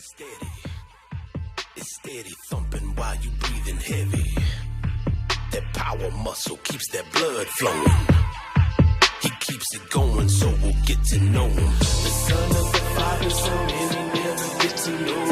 steady. It's steady thumping while you breathing heavy. That power muscle keeps that blood flowing. He keeps it going, so we'll get to know him. The son of the Father, so many never get to know.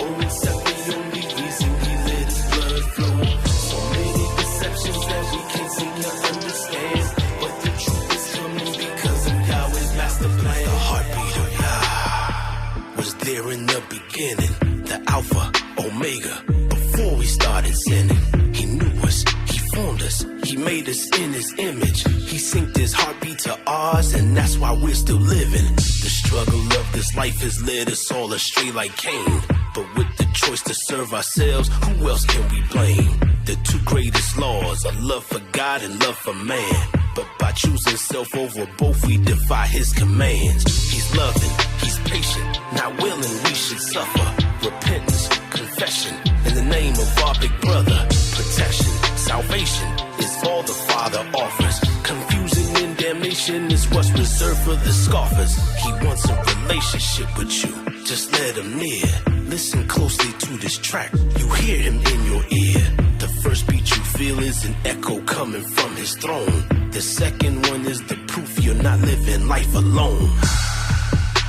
Oh, except the only reason he let his blood flow. So many deceptions that we can't seem to understand. But the truth is coming because of Yahweh's master plan. The heartbeat of Yah was there in the beginning. The Alpha, Omega, before we started sinning. He knew us, he formed us, he made us in his image. He synced his heartbeat to ours, and that's why we're still living. The struggle of this life has led us all astray like Cain. But with the choice to serve ourselves, who else can we blame? The two greatest laws are love for God and love for man. But by choosing self over both, we defy his commands. He's loving, he's patient, not willing we should suffer. Repentance, confession, in the name of our big brother. Protection, salvation is all the Father offers. Confusion and damnation is what's reserved for the scoffers. He wants a relationship with you, just let him near. Listen closely to this track, you hear him in your ear. The first beat you feel is an echo coming from his throne. The second one is the proof you're not living life alone.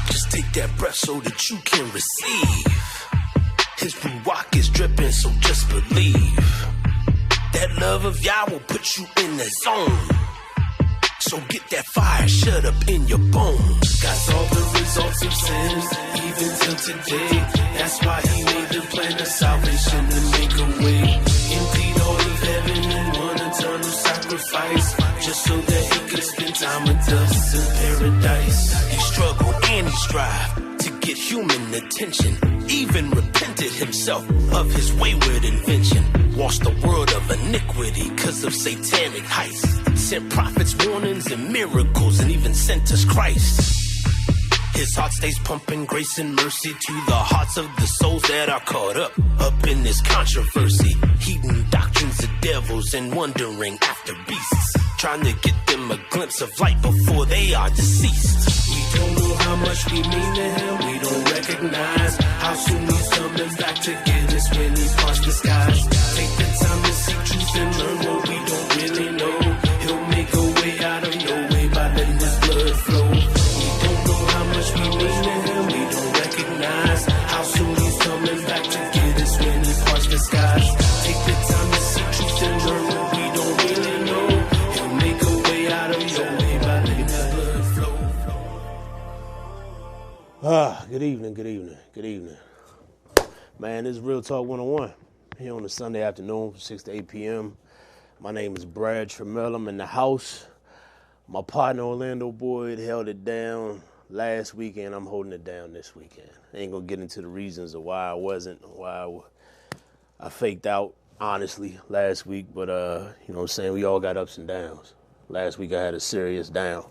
Just take that breath so that you can receive. His ruach is dripping, so just believe. That love of Yah will put you in the zone. So get that fire shut up in your bones. Got all the results of sin, even till today. That's why he made the plan of salvation to make a way. Emptied all of heaven in one eternal sacrifice, just so that he could spend time with us in paradise. He struggled and he strived to get human attention. Even repented himself of his wayward invention. Washed the world of iniquity cause of satanic heists. Sent prophets, warnings, and miracles, and even sent us Christ. His heart stays pumping grace and mercy to the hearts of the souls that are caught up in this controversy. Heeding doctrines of devils and wandering after beasts. Trying to get them a glimpse of light before they are deceased. We don't know how much we mean to him, we don't recognize how soon he's coming back to get us when he parts the skies. Take the time to seek truth and learn what we don't really know. He'll make a way out of no way by letting his blood flow. We don't know how much we mean to him, we don't recognize how soon he's coming back to get us when he parts the skies. Take the time to seek truth and learn what we don't really know. He'll make a way out of no way by letting his blood flow. Good evening. Man, this is Real Talk 101 here on a Sunday afternoon from 6 to 8 p.m. My name is Brad Trammell. I'm in the house. My partner, Orlando Boyd, held it down last weekend. I'm holding it down this weekend. I ain't going to get into the reasons of why I faked out, honestly, last week. But, you know what I'm saying, we all got ups and downs. Last week I had a serious down.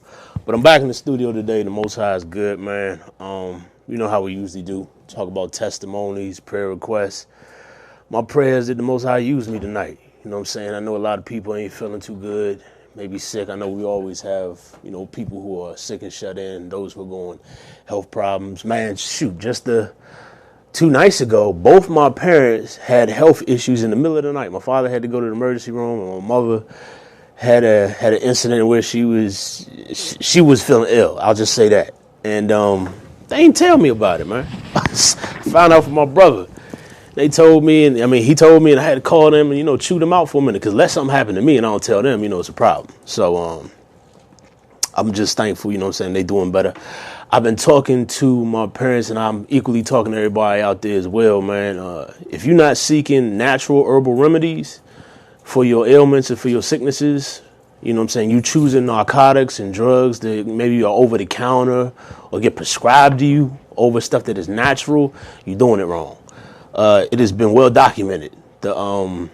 But I'm back in the studio today. The Most High is good, man. You know how we usually do. Talk about testimonies, prayer requests. My prayer is that the Most High use me tonight. You know what I'm saying? I know a lot of people ain't feeling too good, maybe sick. I know we always have, you know, people who are sick and shut in, those who are going health problems. Man, shoot, just 2 nights ago, both my parents had health issues in the middle of the night. My father had to go to the emergency room, and my mother had an incident where she was feeling ill. I'll just say that. And they didn't tell me about it, man. I found out from my brother. They told me, he told me, and I had to call them and, you know, chew them out for a minute, because let something happen to me and I don't tell them, you know, it's a problem. So I'm just thankful, you know what I'm saying, they doing better. I've been talking to my parents, and I'm equally talking to everybody out there as well, man. If you're not seeking natural herbal remedies for your ailments and for your sicknesses, you know what I'm saying, you choosing narcotics and drugs that maybe are over the counter or get prescribed to you over stuff that is natural, you're doing it wrong. It has been well documented, the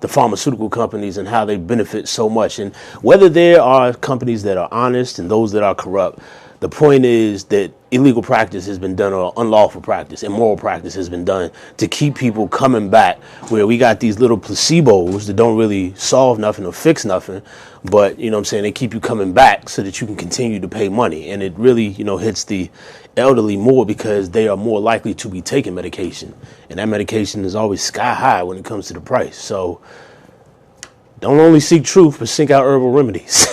pharmaceutical companies and how they benefit so much. And whether there are companies that are honest and those that are corrupt, The point is that illegal practice has been done, or unlawful practice, immoral practice has been done to keep people coming back, where we got these little placebos that don't really solve nothing or fix nothing, but, you know what I'm saying, they keep you coming back so that you can continue to pay money. And it really, you know, hits the elderly more because they are more likely to be taking medication. And that medication is always sky high when it comes to the price. So don't only seek truth, but seek out herbal remedies,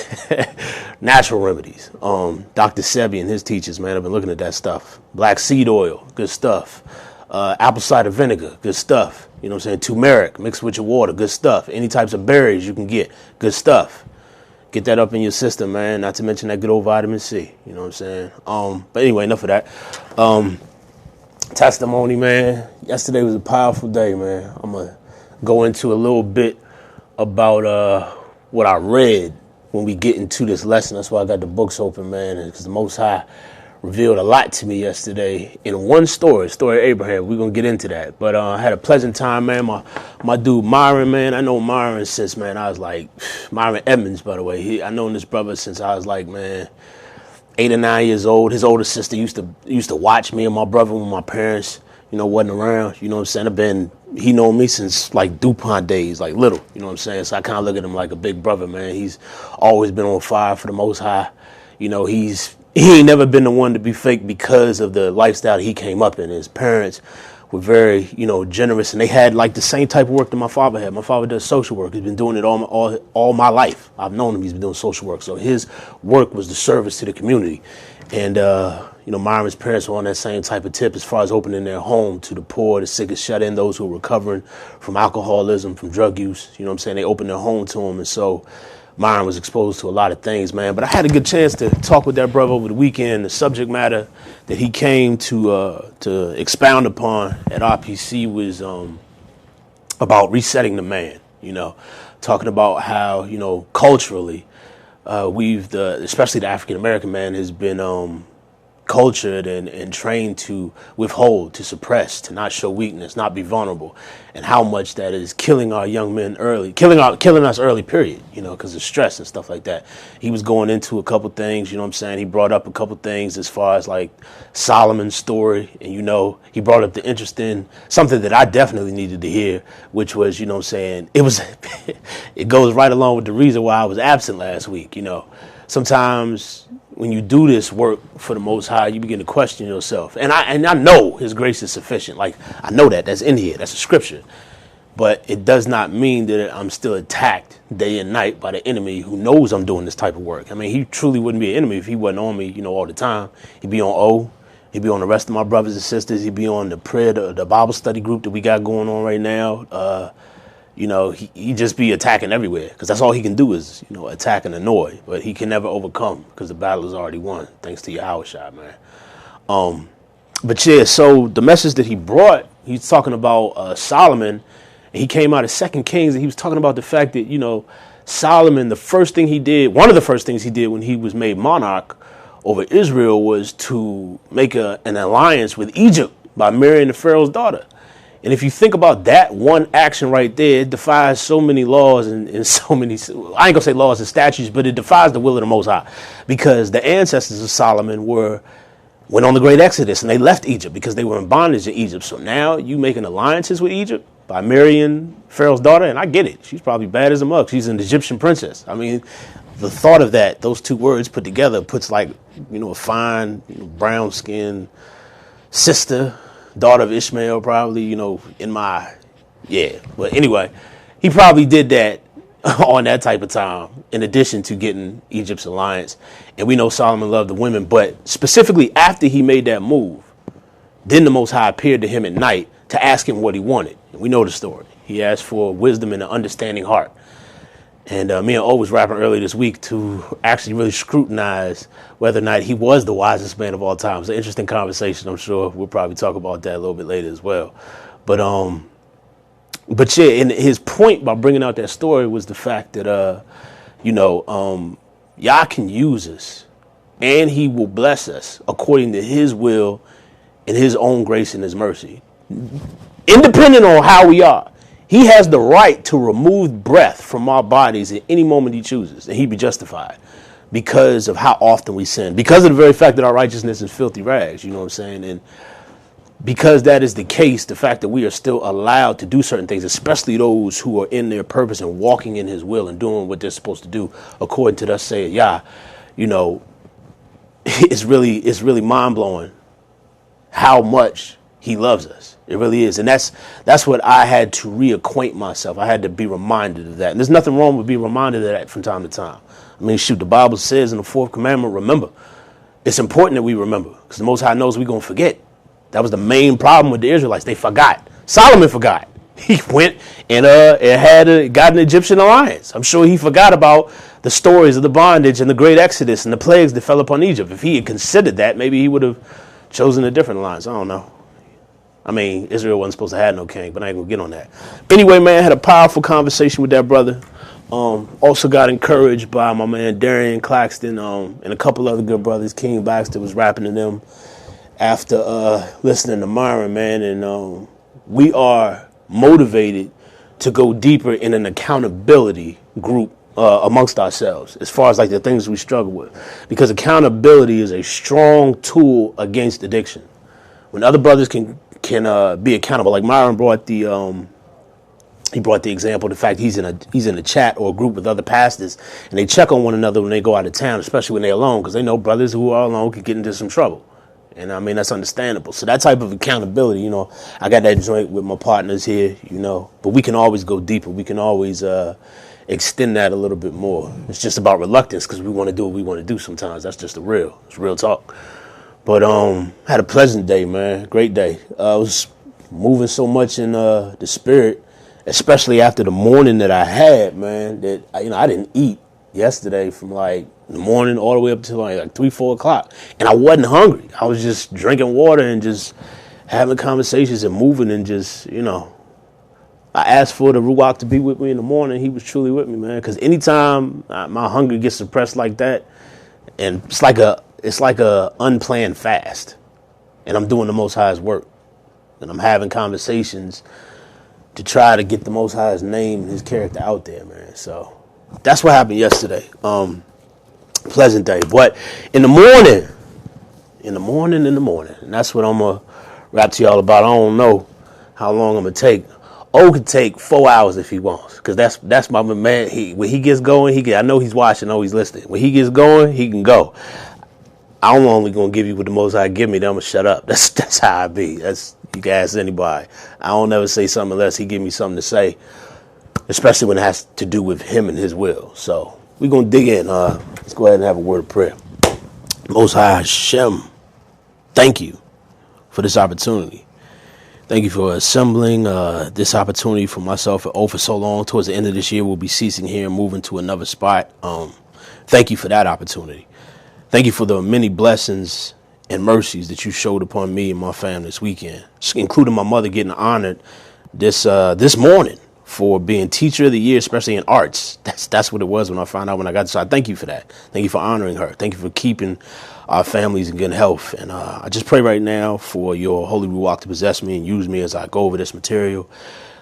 natural remedies. Dr. Sebi and his teachers, man, I've been looking at that stuff. Black seed oil, good stuff. Apple cider vinegar, good stuff. You know what I'm saying? Turmeric mixed with your water, good stuff. Any types of berries you can get, good stuff. Get that up in your system, man. Not to mention that good old vitamin C. You know what I'm saying? But anyway, enough of that. Testimony, man. Yesterday was a powerful day, man. I'm going to go into a little bit about what I read when we get into this lesson. That's why I got the books open, man, because the Most High revealed a lot to me yesterday in one story of Abraham. We're going to get into that. But I had a pleasant time, man. My dude Myron, man, I know Myron since, man, I was like, Myron Edmonds, by the way. I've known this brother since I was like, man, 8 or 9 years old. His older sister used to watch me and my brother when my parents, you know, wasn't around. You know what I'm saying? He known me since like DuPont days, like little, you know what I'm saying? So I kind of look at him like a big brother, man. He's always been on fire for the Most High. You know, he ain't never been the one to be fake because of the lifestyle he came up in. His parents were very, you know, generous, and they had like the same type of work that my father had. My father does social work. He's been doing it all my life. I've known him. He's been doing social work. So his work was the service to the community. And, you know, Myron's parents were on that same type of tip as far as opening their home to the poor, the sick, and shut in, those who were recovering from alcoholism, from drug use. You know what I'm saying? They opened their home to him. And so Myron was exposed to a lot of things, man. But I had a good chance to talk with that brother over the weekend. The subject matter that he came to expound upon at RPC was about resetting the man, you know, talking about how, you know, culturally, especially the African-American man has been cultured and trained to withhold, to suppress, to not show weakness, not be vulnerable, and how much that is killing our young men early, killing us early, period, you know, because of stress and stuff like that. He was going into a couple things, you know what I'm saying? He brought up a couple things as far as like Solomon's story, and, you know, he brought up the interesting, something that I definitely needed to hear, which was, you know what I'm saying, it goes right along with the reason why I was absent last week, you know. Sometimes when you do this work for the Most High, you begin to question yourself. And I know His grace is sufficient. Like, I know that's in here. That's a scripture. But it does not mean that I'm still attacked day and night by the enemy who knows I'm doing this type of work. I mean, he truly wouldn't be an enemy if he wasn't on me, you know, all the time. He'd be on O. He'd be on the rest of my brothers and sisters. He'd be on the prayer, the Bible study group that we got going on right now. You know, he just be attacking everywhere because that's all he can do is, you know, attack and annoy. But he can never overcome because the battle is already won, thanks to Yahweh Shai, man. But yeah, so the message that he brought, he's talking about Solomon. And he came out of 2 Kings, and he was talking about the fact that, you know, Solomon, one of the first things he did when he was made monarch over Israel was to make an alliance with Egypt by marrying the Pharaoh's daughter. And if you think about that one action right there, it defies so many laws and so many, I ain't gonna say laws and statutes, but it defies the will of the Most High. Because the ancestors of Solomon went on the great Exodus and they left Egypt because they were in bondage in Egypt. So now you making alliances with Egypt by marrying Pharaoh's daughter, and I get it. She's probably bad as a mug. She's an Egyptian princess. I mean, the thought of that, those two words put together puts like, you know, a fine, you know, brown skinned sister, daughter of Ishmael, probably, you know, but anyway, he probably did that on that type of time in addition to getting Egypt's alliance. And we know Solomon loved the women, but specifically after he made that move, then the Most High appeared to him at night to ask him what he wanted. And we know the story. He asked for wisdom and an understanding heart. And me and O was rapping earlier this week to actually really scrutinize whether or not he was the wisest man of all time. It's an interesting conversation. I'm sure we'll probably talk about that a little bit later as well. But yeah, and his point by bringing out that story was the fact that, Yah can use us and he will bless us according to his will and his own grace and his mercy. Independent on how we are. He has the right to remove breath from our bodies at any moment he chooses, and he'd be justified. because of how often we sin, because of the very fact that our righteousness is filthy rags, you know what I'm saying? And because that is the case, the fact that we are still allowed to do certain things, especially those who are in their purpose and walking in his will and doing what they're supposed to do according to thus saith Yah, you know, it's really mind blowing how much he loves us. It really is. And that's what I had to reacquaint myself. I had to be reminded of that. And there's nothing wrong with being reminded of that from time to time. I mean, shoot, the Bible says in the fourth commandment, remember. It's important that we remember because the Most High knows we're going to forget. That was the main problem with the Israelites. They forgot. Solomon forgot. He went and got an Egyptian alliance. I'm sure he forgot about the stories of the bondage and the great exodus and the plagues that fell upon Egypt. If he had considered that, maybe he would have chosen a different alliance. I don't know. I mean, Israel wasn't supposed to have no king, but I ain't going to get on that. Anyway, man, I had a powerful conversation with that brother. Also got encouraged by my man Darian Claxton and a couple other good brothers. King Baxter was rapping to them after listening to Myron, man, and we are motivated to go deeper in an accountability group amongst ourselves as far as like the things we struggle with, because accountability is a strong tool against addiction. When other brothers can be accountable, like Myron brought the example, the fact he's in a chat or a group with other pastors and they check on one another when they go out of town, especially when they're alone, because they know brothers who are alone can get into some trouble. And I mean, that's understandable. So that type of accountability, you know, I got that joint with my partners here, you know, but we can always go deeper. We can always extend that a little bit more. It's just about reluctance because we want to do what we want to do sometimes. That's just it's real talk. But had a pleasant day, man. Great day. I was moving so much in the spirit, especially after the morning that I had, man, that, I didn't eat yesterday from like the morning all the way up to like 3, 4 o'clock. And I wasn't hungry. I was just drinking water and just having conversations and moving and just, I asked for the Ruach to be with me in the morning. He was truly with me, man. Because anytime my hunger gets suppressed like that, and it's like a unplanned fast, and I'm doing the Most High's work, and I'm having conversations to try to get the Most High's name and his character out there, man. So that's what happened yesterday. Pleasant day. But in the morning, and that's what I'm going to rap to y'all about. I don't know how long I'm going to take. O could take 4 hours if he wants, because that's my man. When he gets going, I know he's watching, he's listening. When he gets going, he can go. I'm only going to give you what the Most High give me, then I'm going to shut up. That's how I be. You can ask anybody. I don't never say something unless he give me something to say, especially when it has to do with him and his will. So we're going to dig in. Let's go ahead and have a word of prayer. Most High Hashem, thank you for this opportunity. Thank you for assembling this opportunity for myself for so long. Towards the end of this year, we'll be ceasing here and moving to another spot. Thank you for that opportunity. Thank you for the many blessings and mercies that you showed upon me and my family this weekend, including my mother getting honored this morning for being Teacher of the Year, especially in arts. That's what it was when I found out when I got this. So I thank you for that. Thank you for honoring her. Thank you for keeping our families in good health. And I just pray right now for your Holy Ruach to possess me and use me as I go over this material.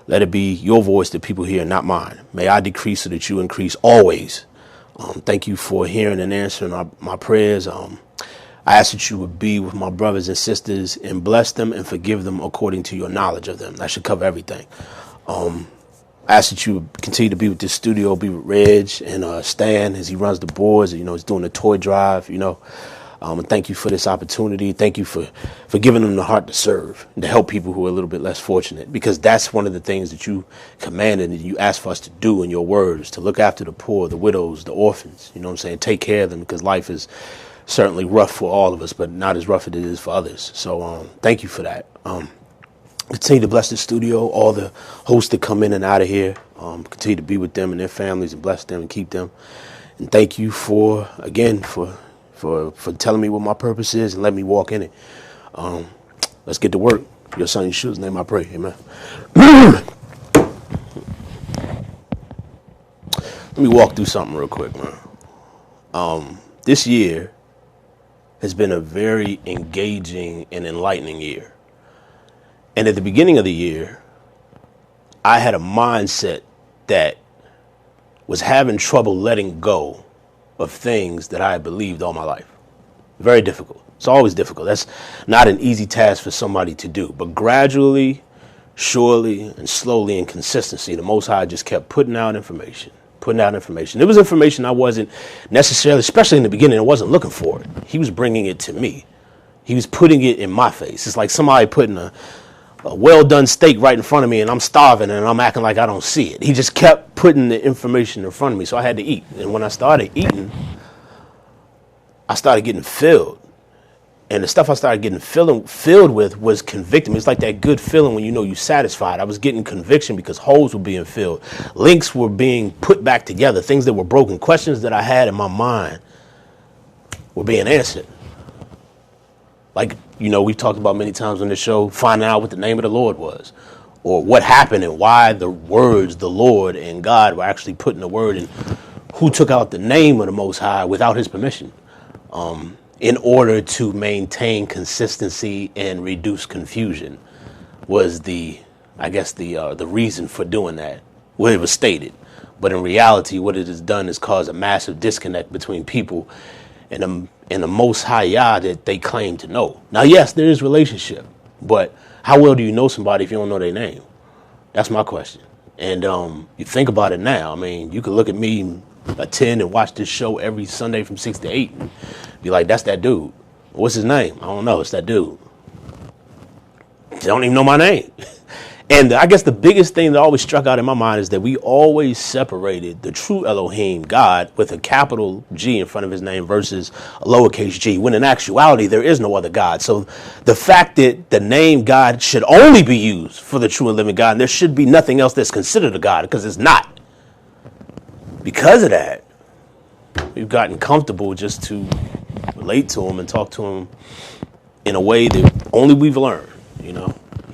Let it be your voice that people hear, not mine. May I decrease so that you increase always. Thank you for hearing and answering my prayers. I ask that you would be with my brothers and sisters and bless them and forgive them according to your knowledge of them. That should cover everything. I ask that you would continue to be with this studio, be with Reg and Stan as he runs the boards. He's doing the toy drive, And thank you for this opportunity. Thank you for giving them the heart to serve and to help people who are a little bit less fortunate, because that's one of the things that you commanded and you asked for us to do in your word, is to look after the poor, the widows, the orphans, take care of them, because life is certainly rough for all of us, but not as rough as it is for others. So thank you for that. Continue to bless the studio, all the hosts that come in and out of here. Continue to be with them and their families and bless them and keep them. And thank you for telling me what my purpose is and let me walk in it. Let's get to work. Your son Yeshua's name I pray. Amen. Let me walk through something real quick, man. This year has been a very engaging and enlightening year. And at the beginning of the year, I had a mindset that was having trouble letting go of things that I had believed all my life. Very difficult. It's always difficult. That's not an easy task for somebody to do. But gradually, surely, and slowly and consistency, the Most High just kept putting out information. It was information I wasn't necessarily, especially in the beginning, I wasn't looking for it. He was bringing it to me. He was putting it in my face. It's like somebody putting a well-done steak right in front of me, and I'm starving, and I'm acting like I don't see it. He just kept putting the information in front of me, so I had to eat. And when I started eating, I started getting filled. And the stuff I started getting filled with was convicting. It's like that good feeling when you know you're satisfied. I was getting conviction because holes were being filled. Links were being put back together. Things that were broken. Questions that I had in my mind were being answered. Like, we've talked about many times on this show, finding out what the name of the Lord was. Or what happened and why the words, the Lord and God, were actually put in the word. And who took out the name of the Most High without his permission. In order to maintain consistency and reduce confusion was the reason for doing that. Well, it was stated. But in reality, what it has done is cause a massive disconnect between people and the Most High Yah that they claim to know. Now, yes, there is relationship, but how well do you know somebody if you don't know their name? That's my question. And you think about it now. I mean, you could look at me, attend and watch this show every Sunday from 6 to 8. Be like, that's that dude. What's his name? I don't know. It's that dude. They don't even know my name. And I guess the biggest thing that always struck out in my mind is that we always separated the true Elohim, God, with a capital G in front of his name versus a lowercase g, when in actuality, there is no other God. So the fact that the name God should only be used for the true and living God, and there should be nothing else that's considered a God, because it's not. Because of that, we've gotten comfortable just to relate to him and talk to him in a way that only we've learned,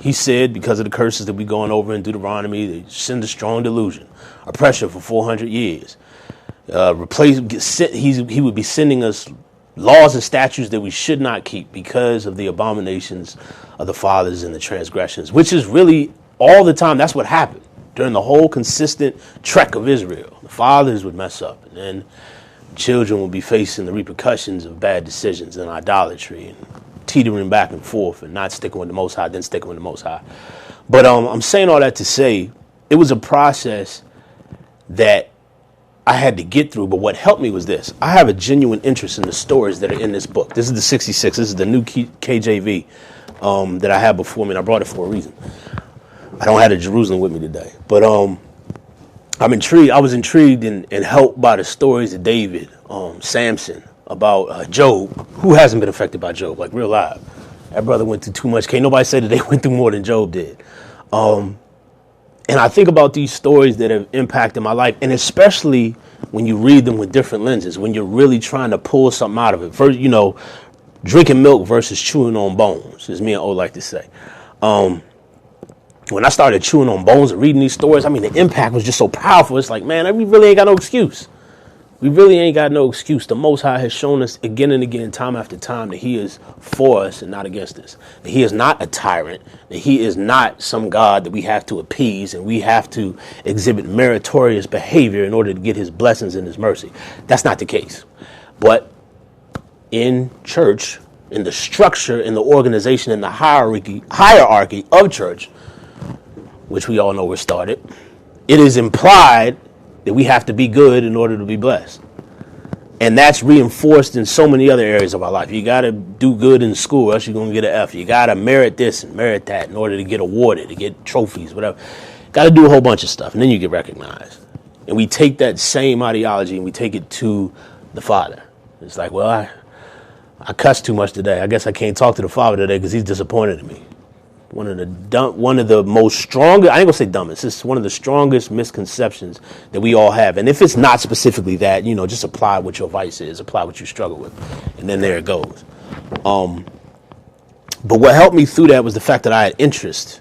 He said, because of the curses that we're going over in Deuteronomy, they send a strong delusion, oppression for 400 years. He would be sending us laws and statutes that we should not keep because of the abominations of the fathers and the transgressions, which is really all the time. That's what happened during the whole consistent trek of Israel. The fathers would mess up, and then children will be facing the repercussions of bad decisions and idolatry and teetering back and forth and not sticking with the Most High, then sticking with the Most High. But I'm saying all that to say it was a process that I had to get through. But what helped me was this. I have a genuine interest in the stories that are in this book. This is the 66. This is the new KJV that I had before me, and I brought it for a reason. I don't have the Jerusalem with me today. But I'm intrigued. I was intrigued and helped by the stories of David, Samson, about Job. Who hasn't been affected by Job? Like, real live. That brother went through too much. Can't nobody say that they went through more than Job did. And I think about these stories that have impacted my life, and especially when you read them with different lenses, when you're really trying to pull something out of it. First, drinking milk versus chewing on bones, as me and O like to say. When I started chewing on bones and reading these stories, I mean, the impact was just so powerful. It's like, man, we really ain't got no excuse. We really ain't got no excuse. The Most High has shown us again and again, time after time, that he is for us and not against us. That he is not a tyrant. That he is not some God that we have to appease and we have to exhibit meritorious behavior in order to get his blessings and his mercy. That's not the case. But in church, in the structure, in the organization, in the hierarchy of church, which we all know where started, it is implied that we have to be good in order to be blessed. And that's reinforced in so many other areas of our life. You got to do good in school, or else you're going to get an F. You got to merit this and merit that in order to get awarded, to get trophies, whatever. Got to do a whole bunch of stuff, and then you get recognized. And we take that same ideology and we take it to the Father. It's like, well, I cussed too much today. I guess I can't talk to the Father today because he's disappointed in me. One of the most strongest, I ain't gonna say dumbest, it's one of the strongest misconceptions that we all have. And if it's not specifically that, just apply what your vice is, apply what you struggle with. And then there it goes. But what helped me through that was the fact that I had interest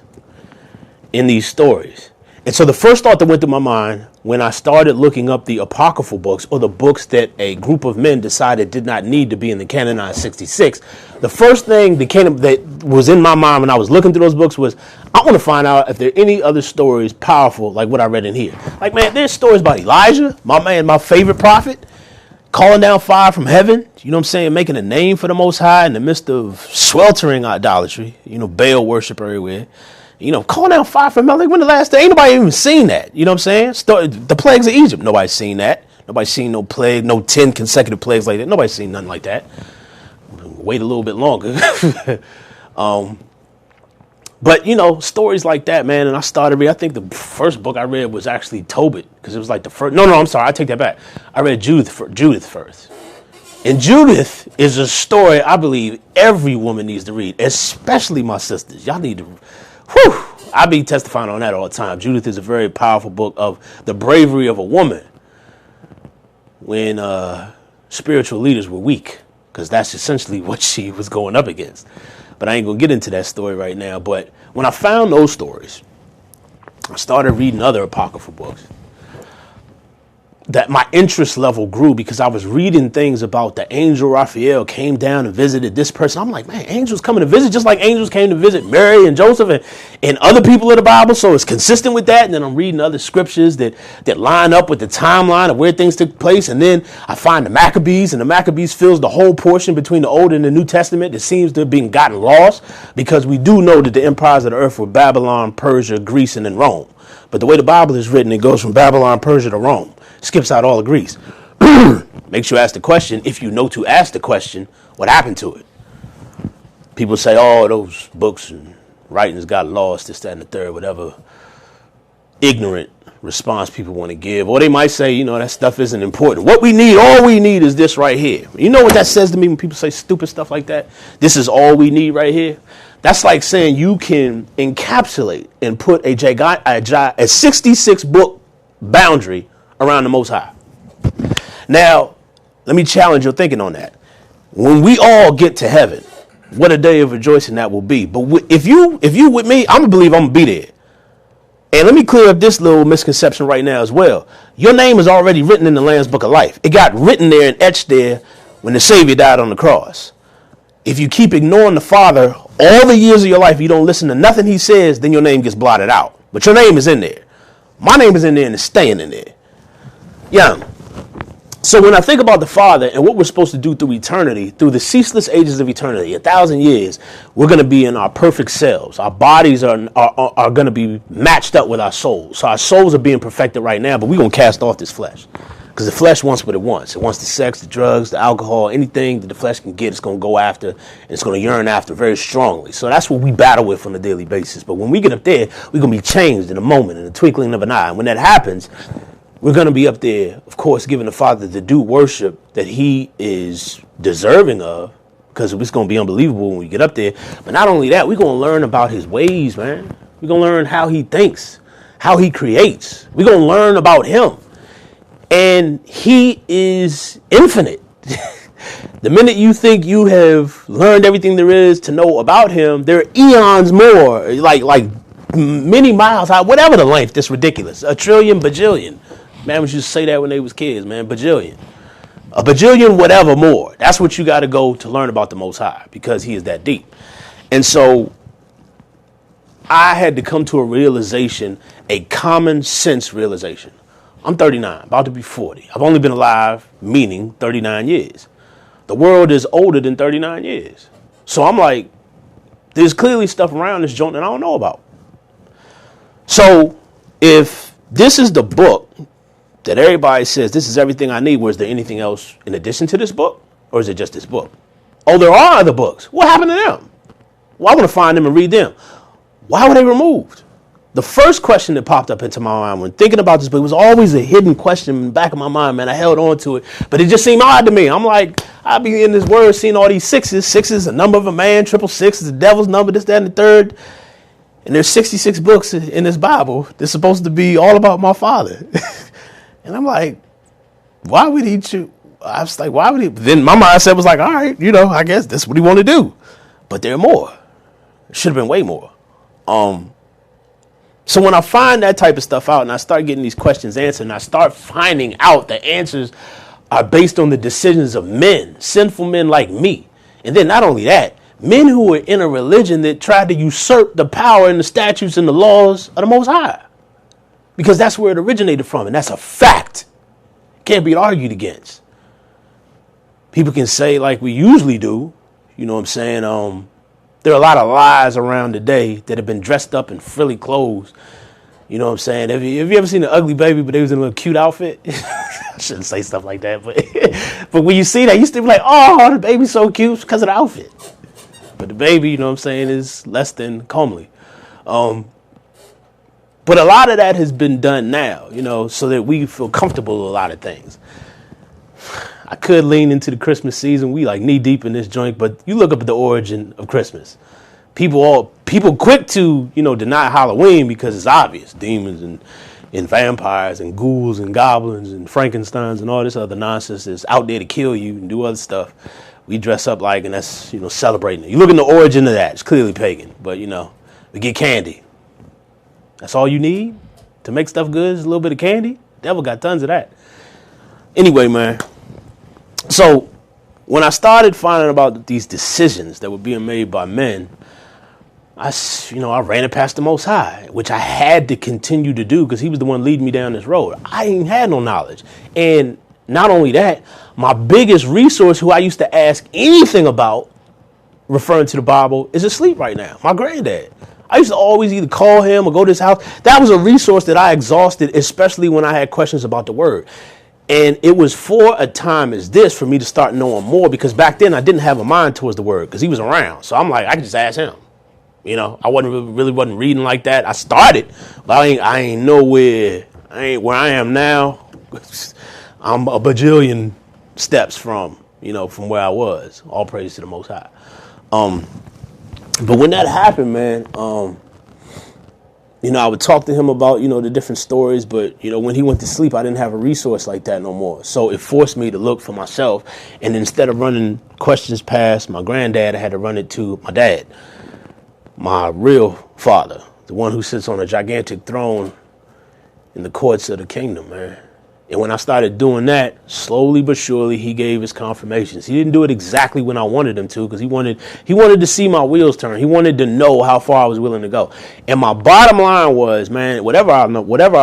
in these stories. And so the first thought that went through my mind when I started looking up the apocryphal books, or the books that a group of men decided did not need to be in the canonized 66, the first thing that was in my mind when I was looking through those books was, I want to find out if there are any other stories powerful like what I read in here. Like, man, there's stories about Elijah, my favorite prophet, calling down fire from heaven, you know what I'm saying, making a name for the Most High in the midst of sweltering idolatry, Baal worship everywhere, calling down fire from heaven. Like, when the last day, ain't nobody even seen that, you know what I'm saying? The plagues of Egypt, nobody's seen that. Nobody's seen no plague, no 10 consecutive plagues like that. Nobody's seen nothing like that. Wait a little bit longer. But, stories like that, man. And I started reading, I think the first book I read was actually Tobit, because it was like the first. No, I'm sorry. I take that back. I read Judith first. And Judith is a story I believe every woman needs to read, especially my sisters. Y'all need to, I be testifying on that all the time. Judith is a very powerful book of the bravery of a woman when spiritual leaders were weak, because that's essentially what she was going up against. But I ain't going to get into that story right now. But when I found those stories, I started reading other apocryphal books. That my interest level grew because I was reading things about the angel Raphael came down and visited this person. I'm like, man, angels coming to visit, just like angels came to visit Mary and Joseph and other people in the Bible. So it's consistent with that. And then I'm reading other scriptures that line up with the timeline of where things took place. And then I find the Maccabees, and the Maccabees fills the whole portion between the Old and the New Testament that seems to have been gotten lost, because we do know that the empires of the earth were Babylon, Persia, Greece, and then Rome. But the way the Bible is written, it goes from Babylon, Persia to Rome. Skips out all of Greece. Makes you ask the question, if you know to ask the question, what happened to it? People say, oh, those books and writings got lost, this, that, and the third, whatever ignorant response people want to give. Or they might say, that stuff isn't important. All we need is this right here. You know what that says to me when people say stupid stuff like that? This is all we need right here. That's like saying you can encapsulate and put a 66 book boundary around the Most High. Now, let me challenge your thinking on that. When we all get to heaven, what a day of rejoicing that will be. But if you with me, I'm going to believe I'm going to be there. And let me clear up this little misconception right now as well. Your name is already written in the Lamb's Book of Life. It got written there and etched there when the Savior died on the cross. If you keep ignoring the Father all the years of your life, you don't listen to nothing he says, then your name gets blotted out. But your name is in there. My name is in there and it's staying in there. Yeah. So when I think about the Father and what we're supposed to do through eternity, through the ceaseless ages of eternity, 1,000 years, we're going to be in our perfect selves. Our bodies are going to be matched up with our souls. So our souls are being perfected right now, but we're going to cast off this flesh. Because the flesh wants what it wants. It wants the sex, the drugs, the alcohol, anything that the flesh can get, it's going to go after, and it's going to yearn after very strongly. So that's what we battle with on a daily basis. But when we get up there, we're going to be changed in a moment, in the twinkling of an eye. And when that happens, we're going to be up there, of course, giving the Father the due worship that he is deserving of, because it's going to be unbelievable when we get up there. But not only that, we're going to learn about his ways, man. We're going to learn how he thinks, how he creates. We're going to learn about him. And he is infinite. The minute you think you have learned everything there is to know about him, there are eons more, like many miles high, whatever the length. That's ridiculous. A trillion, bajillion. Man, we used to say that when they was kids, man. Bajillion. A bajillion, whatever more. That's what you got to go to learn about the Most High, because he is that deep. And so I had to come to a realization, a common sense realization. I'm 39, about to be 40. I've only been alive, meaning 39 years. The world is older than 39 years. So I'm like, there's clearly stuff around this joint that I don't know about. So if this is the book that everybody says, this is everything I need, was there anything else in addition to this book? Or is it just this book? Oh, there are other books. What happened to them? Well, I want to find them and read them. Why were they removed? The first question that popped up into my mind when thinking about this book was always a hidden question in the back of my mind, man. I held on to it, but it just seemed odd to me. I'm like, I be in this word seeing all these sixes. Six is the number of a man. 666 is the devil's number, this, that, and the third. And there's 66 books in this Bible that's supposed to be all about my Father. And I'm like, why would he choose? I was like, why would he? Then my mindset was like, all right, I guess that's what he want to do. But there are more. Should have been way more. So when I find that type of stuff out and I start getting these questions answered, and I start finding out the answers are based on the decisions of men, sinful men like me. And then not only that, men who were in a religion that tried to usurp the power and the statutes and the laws of the Most High. Because that's where it originated from. And that's a fact. Can't be argued against. people can say like we usually do. You know what I'm saying? There are a lot of lies around today that have been dressed up in frilly clothes. You know what I'm saying? Have you ever seen an ugly baby, but they was in a little cute outfit? I shouldn't say stuff like that, but when you see that, you still be like, oh, the baby's so cute because of the outfit. But the baby, you know what I'm saying, is less than comely. But a lot of that has been done now, you know, so that we feel comfortable with a lot of things. I could lean into the Christmas season. We like knee deep in this joint, but you look up at the origin of Christmas. People quick to, you know, deny Halloween because it's obvious. Demons and vampires and ghouls and goblins and Frankensteins and all this other nonsense that's out there to kill you and do other stuff. We dress up like, and that's, you know, celebrating it. You look at the origin of that, it's clearly pagan, but, you know, we get candy. That's all you need to make stuff good is a little bit of candy. Devil got tons of that. Anyway, man. So when I started finding about these decisions that were being made by men, I ran it past the Most High, which I had to continue to do because he was the one leading me down this road. I ain't had no knowledge. And not only that, my biggest resource who I used to ask anything about, referring to the Bible, is asleep right now. My granddad. I used to always either call him or go to his house. That was a resource that I exhausted, especially when I had questions about the word. And it was for a time as this for me to start knowing more, because back then I didn't have a mind towards the word because he was around. So I'm like, I could just ask him. You know, I really wasn't reading like that. I started, but I ain't nowhere. I ain't where I am now. I'm a bajillion steps from where I was. All praise to the Most High. But when that happened, man, I would talk to him about, the different stories. But, when he went to sleep, I didn't have a resource like that no more. So it forced me to look for myself. And instead of running questions past my granddad, I had to run it to my dad, my real father, the one who sits on a gigantic throne in the courts of the kingdom, man. And when I started doing that, slowly but surely, he gave his confirmations. He didn't do it exactly when I wanted him to, because he wanted to see my wheels turn. He wanted to know how far I was willing to go. And my bottom line was, man, whatever I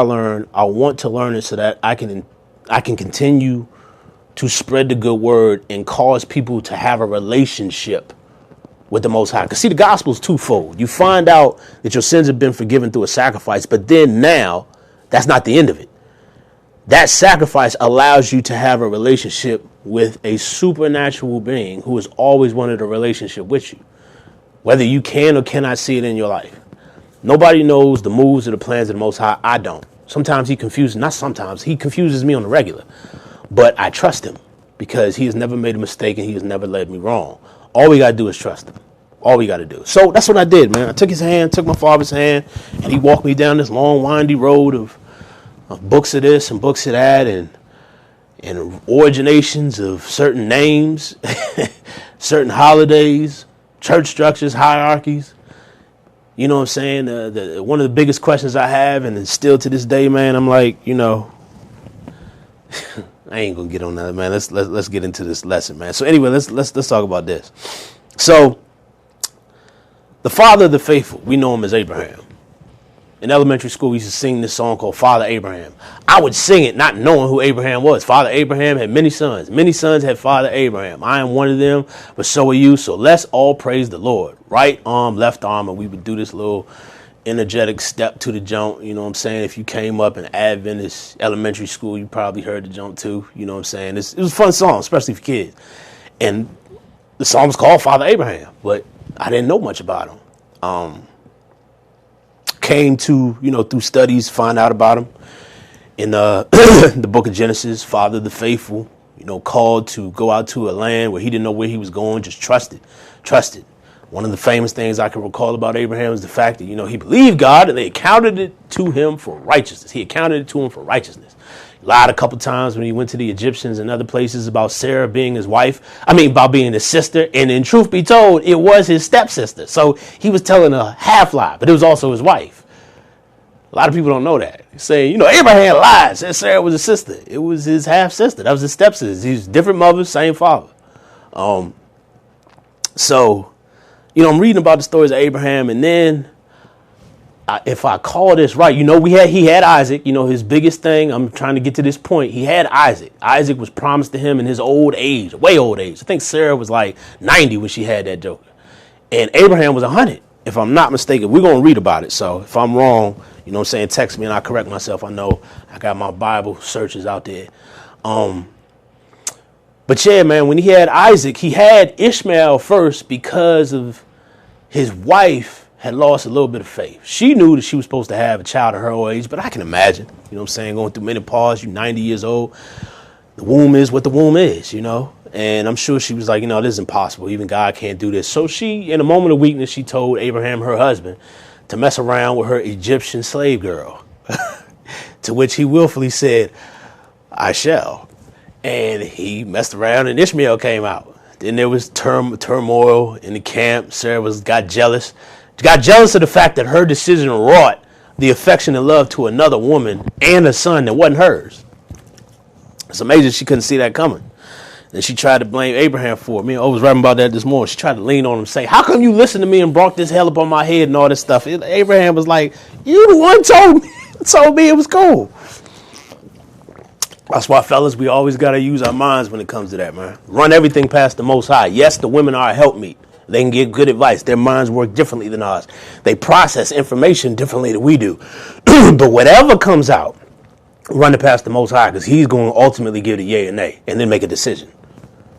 learn, I want to learn it so that I can continue to spread the good word and cause people to have a relationship with the Most High. Because see, the gospel is twofold. You find out that your sins have been forgiven through a sacrifice, but then now, that's not the end of it. That sacrifice allows you to have a relationship with a supernatural being who has always wanted a relationship with you, whether you can or cannot see it in your life. Nobody knows the moves or the plans of the Most High. I don't. Sometimes he confuses me on the regular, but I trust him because he has never made a mistake and he has never led me wrong. All we got to do is trust him. All we got to do. So that's what I did, man. I took his hand, took my father's hand, and he walked me down this long, windy road of books of this and books of that and originations of certain names, certain holidays, church structures, hierarchies. You know what I'm saying? One of the biggest questions I have, and still to this day, man, I'm like, I ain't gonna get on that, man. Let's get into this lesson, man. So anyway, let's talk about this. So the father of the faithful, we know him as Abraham. In elementary school, we used to sing this song called Father Abraham. I would sing it not knowing who Abraham was. Father Abraham had many sons. Many sons had Father Abraham. I am one of them, but so are you. So let's all praise the Lord. Right arm, left arm, and we would do this little energetic step to the jump. You know what I'm saying? If you came up in Adventist elementary school, you probably heard the jump too. You know what I'm saying? It was a fun song, especially for kids. And the song was called Father Abraham, but I didn't know much about him. Came to, through studies, find out about him in the book of Genesis. Father of the faithful, called to go out to a land where he didn't know where he was going, just trusted. One of the famous things I can recall about Abraham is the fact that, he believed God and they accounted it to him for righteousness. He accounted it to him for righteousness. He lied a couple times when he went to the Egyptians and other places about Sarah being his wife. About being his sister. And in truth be told, it was his stepsister. So he was telling a half lie, but it was also his wife. A lot of people don't know that. They say, Abraham lied, said Sarah was his sister. It was his half sister. That was his stepsister. He's different mothers, same father. So, I'm reading about the stories of Abraham, and then if I call this right, he had Isaac, his biggest thing. I'm trying to get to this point. He had Isaac. Isaac was promised to him in his old age, way old age. I think Sarah was like 90 when she had that joker. And Abraham was 100, if I'm not mistaken. We're going to read about it. So if I'm wrong, text me and I correct myself. I know I got my Bible searches out there. But yeah, man, when he had Isaac, he had Ishmael first because of his wife had lost a little bit of faith. She knew that she was supposed to have a child of her old age, but I can imagine, going through menopause, you're 90 years old. The womb is what the womb is, And I'm sure she was like, this is impossible. Even God can't do this. So she, in a moment of weakness, she told Abraham, her husband, to mess around with her Egyptian slave girl. To which he willfully said, I shall. And he messed around and Ishmael came out. Then there was turmoil in the camp. Sarah got jealous. Got jealous of the fact that her decision wrought the affection and love to another woman and a son that wasn't hers. It's amazing she couldn't see that coming. And she tried to blame Abraham for it. I was writing about that this morning. She tried to lean on him and say, how come you listened to me and brought this hell up on my head and all this stuff? Abraham was like, you the one told me it was cool. That's why, fellas, we always got to use our minds when it comes to that, man. Run everything past the Most High. Yes, the women are a helpmeet. They can give good advice. Their minds work differently than ours. They process information differently than we do. But whatever comes out, run it past the Most High, because he's going to ultimately give the yay and nay and then make a decision.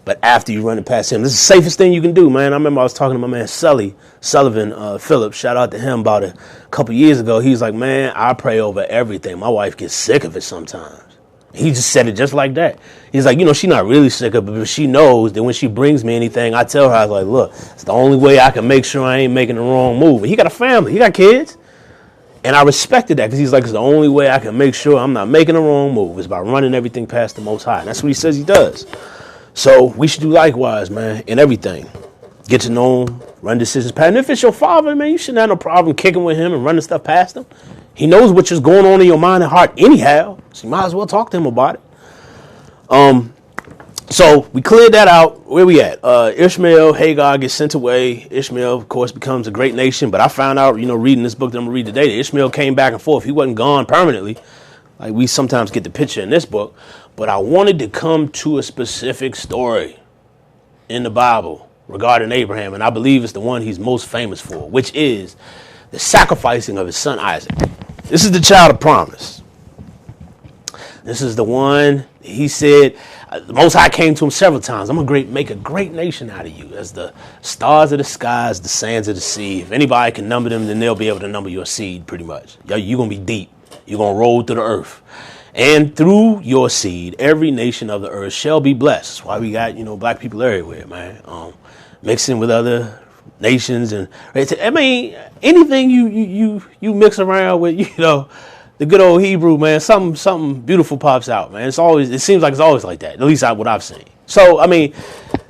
But after you run it past him, this is the safest thing you can do, man. I remember I was talking to my man Sullivan Phillips, shout out to him, about a couple years ago. He's like, man, I pray over everything. My wife gets sick of it sometimes. He just said it just like that. He's like, she's not really sick of it, but she knows that when she brings me anything, I tell her, I was like, look, it's the only way I can make sure I ain't making the wrong move. And he got a family. He got kids. And I respected that because he's like, it's the only way I can make sure I'm not making the wrong move is by running everything past the Most High. And that's what he says he does. So we should do likewise, man, in everything. Get to know him, run decisions past him. And if it's your father, man, you shouldn't have no problem kicking with him and running stuff past him. He knows what's going on in your mind and heart anyhow, so you might as well talk to him about it. So we cleared that out. Where we at? Ishmael, Hagar gets sent away. Ishmael, of course, becomes a great nation. But I found out, reading this book that I'm going to read today, that Ishmael came back and forth. He wasn't gone permanently, like we sometimes get the picture in this book. But I wanted to come to a specific story in the Bible regarding Abraham, and I believe it's the one he's most famous for, which is the sacrificing of his son Isaac. This is the child of promise. This is the one he said, the Most High came to him several times. I'm going to make a great nation out of you, as the stars of the skies, the sands of the sea. If anybody can number them, then they'll be able to number your seed pretty much. You're going to be deep. You're going to roll through the earth. And through your seed, every nation of the earth shall be blessed. That's why we got, black people everywhere, man. Mixing with other nations, and I mean, anything you mix around with, the good old Hebrew, man, something beautiful pops out, man. It seems like it's always like that. At least what I've seen. So, I mean,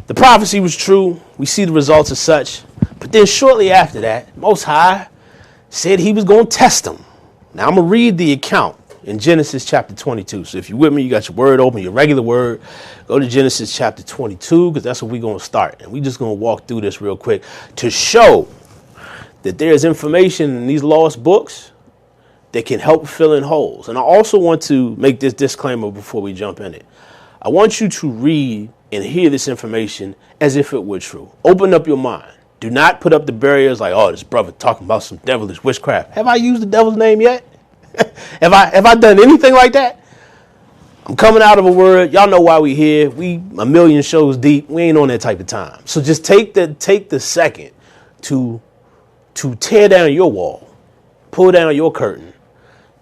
the prophecy was true. We see the results as such. But then shortly after that, Most High said he was going to test them. Now I'm going to read the account in Genesis chapter 22. So if you're with me, you got your word open, your regular word, go to Genesis chapter 22, because that's where we're going to start. And we're just going to walk through this real quick to show that there's information in these lost books that can help fill in holes. And I also want to make this disclaimer before we jump in it. I want you to read and hear this information as if it were true. Open up your mind. Do not put up the barriers like, oh, this brother talking about some devilish witchcraft. Have I used the devil's name yet? Have I done anything like that? I'm coming out of a word. Y'all know why we here. We a million shows deep. We ain't on that type of time. So just take the second to tear down your wall, pull down your curtain,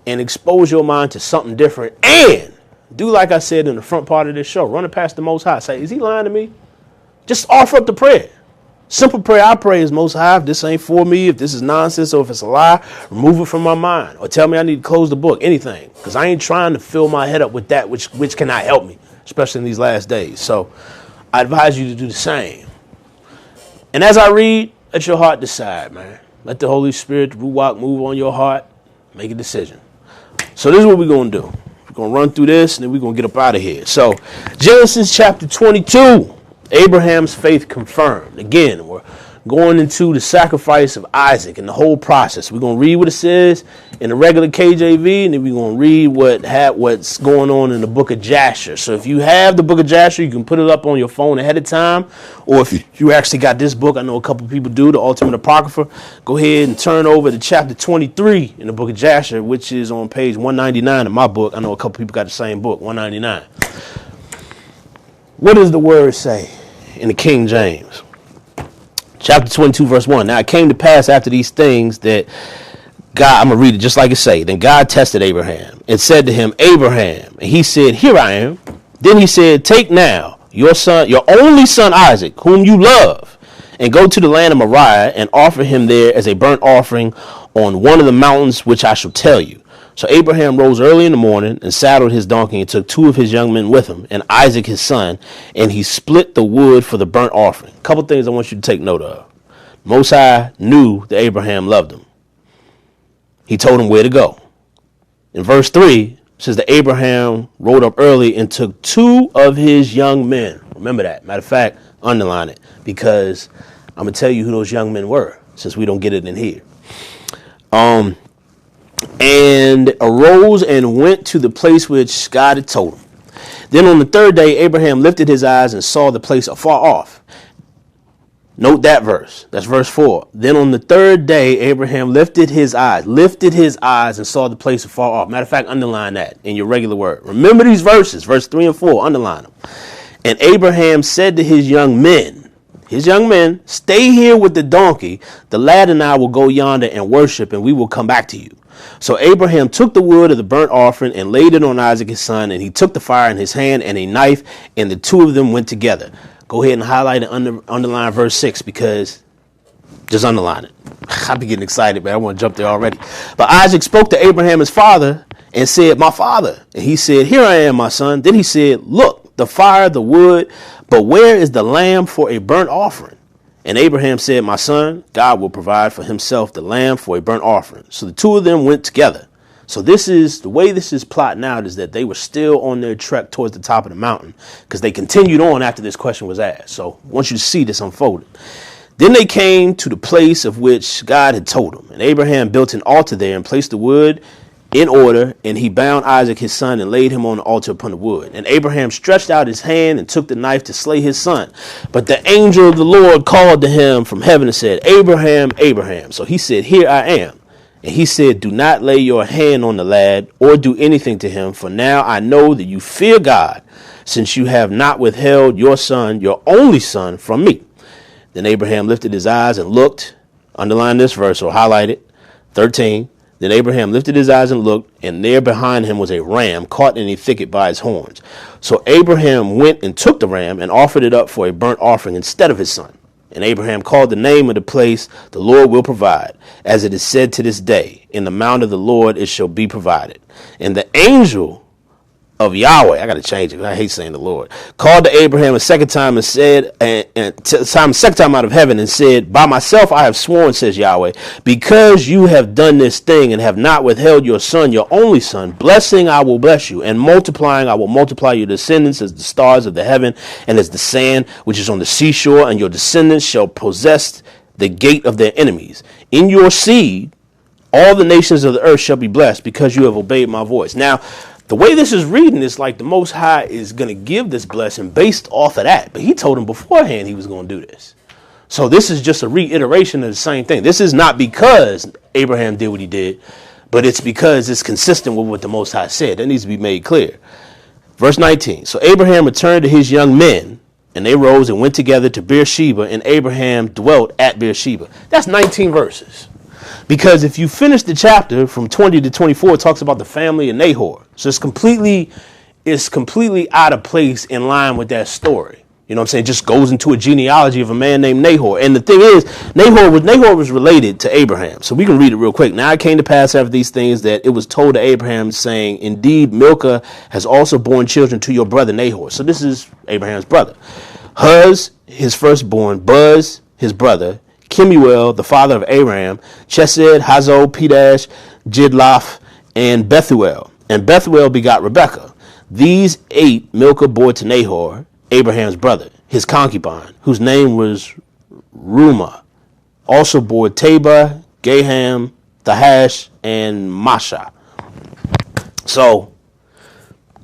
and expose your mind to something different. And do like I said in the front part of this show. Run it past the Most High. Say, is he lying to me? Just offer up the prayer. Simple prayer I pray is, Most High, if this ain't for me, if this is nonsense, or if it's a lie, remove it from my mind. Or tell me I need to close the book, anything. Because I ain't trying to fill my head up with that which cannot help me, especially in these last days. So I advise you to do the same. And as I read, let your heart decide, man. Let the Holy Spirit, the Ruach, move on your heart. Make a decision. So this is what we're going to do. We're going to run through this, and then we're going to get up out of here. So Genesis chapter 22. Abraham's faith confirmed. Again, we're going into the sacrifice of Isaac and the whole process. We're going to read what it says in the regular KJV, and then we're going to read what's going on in the book of Jasher. So if you have the book of Jasher, you can put it up on your phone ahead of time. Or if you actually got this book, I know a couple people do, the Ultimate Apocrypha, go ahead and turn over to chapter 23 in the book of Jasher, which is on page 199 of my book. I know a couple people got the same book, 199. What does the word say in the King James? Chapter 22, verse 1. Now it came to pass after these things that God, I'm going to read it just like it say. Then God tested Abraham and said to him, Abraham. And he said, here I am. Then he said, take now your son, your only son Isaac, whom you love, and go to the land of Moriah and offer him there as a burnt offering on one of the mountains which I shall tell you. So Abraham rose early in the morning and saddled his donkey and took 2 of his young men with him and Isaac his son, and he split the wood for the burnt offering. A couple things I want you to take note of. Most High knew that Abraham loved him. He told him where to go. In verse 3, it says that Abraham rode up early and took 2 of his young men. Remember that. Matter of fact, underline it, because I'm going to tell you who those young men were, since we don't get it in here. And arose and went to the place which God had told him. Then on the 3rd day, Abraham lifted his eyes and saw the place afar off. Note that verse. That's verse 4. Then on the 3rd day, Abraham lifted his eyes and saw the place afar off. Matter of fact, underline that in your regular word. Remember these verses, verse 3 and 4, underline them. And Abraham said to his young men, stay here with the donkey. The lad and I will go yonder and worship, and we will come back to you. So Abraham took the wood of the burnt offering and laid it on Isaac his son, and he took the fire in his hand and a knife, and the 2 of them went together. Go ahead and highlight and underline verse 6, because just underline it. I'll be getting excited, man. I want to jump there already. But Isaac spoke to Abraham his father and said, my father. And he said, here I am, my son. Then he said, look, the fire, the wood, but where is the lamb for a burnt offering? And Abraham said, my son, God will provide for himself the lamb for a burnt offering. So the 2 of them went together. So this is the way this is plotting out, is that they were still on their trek towards the top of the mountain, because they continued on after this question was asked. So I want you to see this unfolding. Then they came to the place of which God had told them. And Abraham built an altar there and placed the wood in order, and he bound Isaac his son and laid him on the altar upon the wood. And Abraham stretched out his hand and took the knife to slay his son. But the angel of the Lord called to him from heaven and said, Abraham, Abraham. So he said, here I am. And he said, do not lay your hand on the lad or do anything to him, for now I know that you fear God, since you have not withheld your son, your only son, from me. Then Abraham lifted his eyes and looked. Underline this verse or highlight it. 13. Then Abraham lifted his eyes and looked, and there behind him was a ram caught in a thicket by its horns. So Abraham went and took the ram and offered it up for a burnt offering instead of his son. And Abraham called the name of the place, the Lord will provide, as it is said to this day, in the mount of the Lord it shall be provided. And the angel of Yahweh, I got to change it, I hate saying the Lord, called to Abraham a second time and said, second time out of heaven and said, by myself I have sworn, says Yahweh, because you have done this thing and have not withheld your son, your only son, blessing I will bless you, and multiplying I will multiply your descendants as the stars of the heaven and as the sand which is on the seashore, and your descendants shall possess the gate of their enemies. In your seed all the nations of the earth shall be blessed, because you have obeyed my voice. Now, the way this is reading is like the Most High is going to give this blessing based off of that. But he told him beforehand he was going to do this. So this is just a reiteration of the same thing. This is not because Abraham did what he did, but it's because it's consistent with what the Most High said. That needs to be made clear. Verse 19. So Abraham returned to his young men, and they rose and went together to Beersheba, and Abraham dwelt at Beersheba. That's 19 verses. Because if you finish the chapter from 20 to 24, it talks about the family of Nahor. So it's completely out of place in line with that story. You know what I'm saying? It just goes into a genealogy of a man named Nahor. And the thing is, Nahor was related to Abraham. So we can read it real quick. Now it came to pass after these things that it was told to Abraham, saying, indeed, Milcah has also borne children to your brother Nahor. So this is Abraham's brother. Huz, his firstborn, Buz, his brother, Kemuel, the father of Aram, Chesed, Hazo, Pedash, Jidlaph, and Bethuel. And Bethuel begot Rebekah. These 8 Milcah bore to Nahor, Abraham's brother, his concubine, whose name was Reumah. also bore Tabah, Gaham, Thahash, and Masha. So,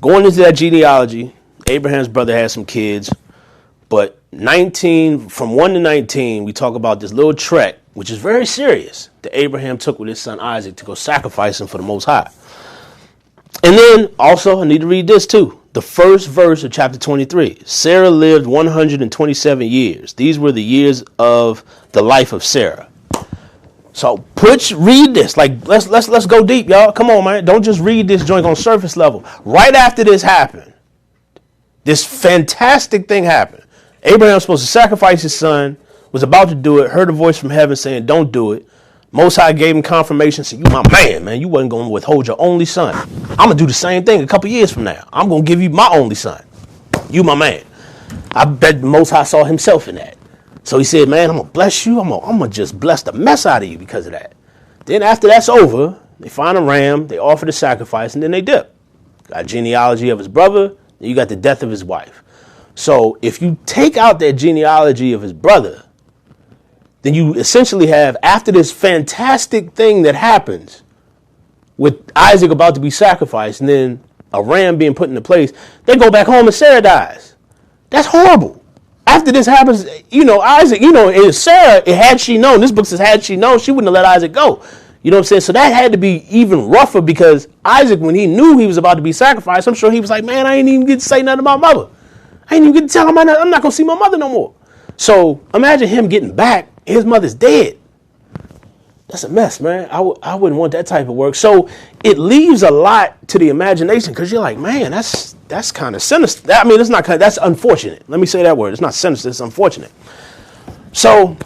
going into that genealogy, Abraham's brother had some kids, but 19, from 1 to 19, we talk about this little trek, which is very serious, that Abraham took with his son Isaac to go sacrifice him for the Most High. And then, also, I need to read this too. The first verse of chapter 23. Sarah lived 127 years. These were the years of the life of Sarah. So read this. Like let's go deep, y'all. Come on, man. Don't just read this joint on surface level. Right after this happened, this fantastic thing happened. Abraham was supposed to sacrifice his son, was about to do it, heard a voice from heaven saying, don't do it. Most High gave him confirmation, said, you my man. You wasn't going to withhold your only son. I'm going to do the same thing a couple years from now. I'm going to give you my only son. You my man. I bet the Most High saw himself in that. So he said, man, I'm going to bless you. I'm going to just bless the mess out of you because of that. Then after that's over, they find a ram, they offer the sacrifice, and then they dip. Got genealogy of his brother, and you got the death of his wife. So if you take out that genealogy of his brother, then you essentially have, after this fantastic thing that happens with Isaac about to be sacrificed and then a ram being put into place, they go back home and Sarah dies. That's horrible. After this happens, Isaac, and Sarah, had she known, this book says had she known, she wouldn't have let Isaac go. You know what I'm saying? So that had to be even rougher because Isaac, when he knew he was about to be sacrificed, I'm sure he was like, man, I ain't even get to say nothing about mother. I ain't even get to tell him I'm not going to see my mother no more. So imagine him getting back, his mother's dead. That's a mess, man. I wouldn't want that type of work. So it leaves a lot to the imagination because you're like, man, that's kind of sinister. I mean, that's unfortunate. Let me say that word. It's not sinister. It's unfortunate. So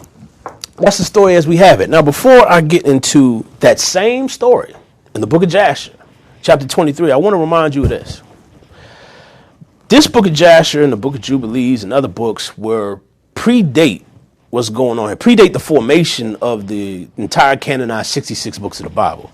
that's the story as we have it. Now, before I get into that same story in the book of Jasher, chapter 23, I want to remind you of this. This book of Jasher and the book of Jubilees and other books predate what's going on here, predate the formation of the entire canonized 66 books of the Bible.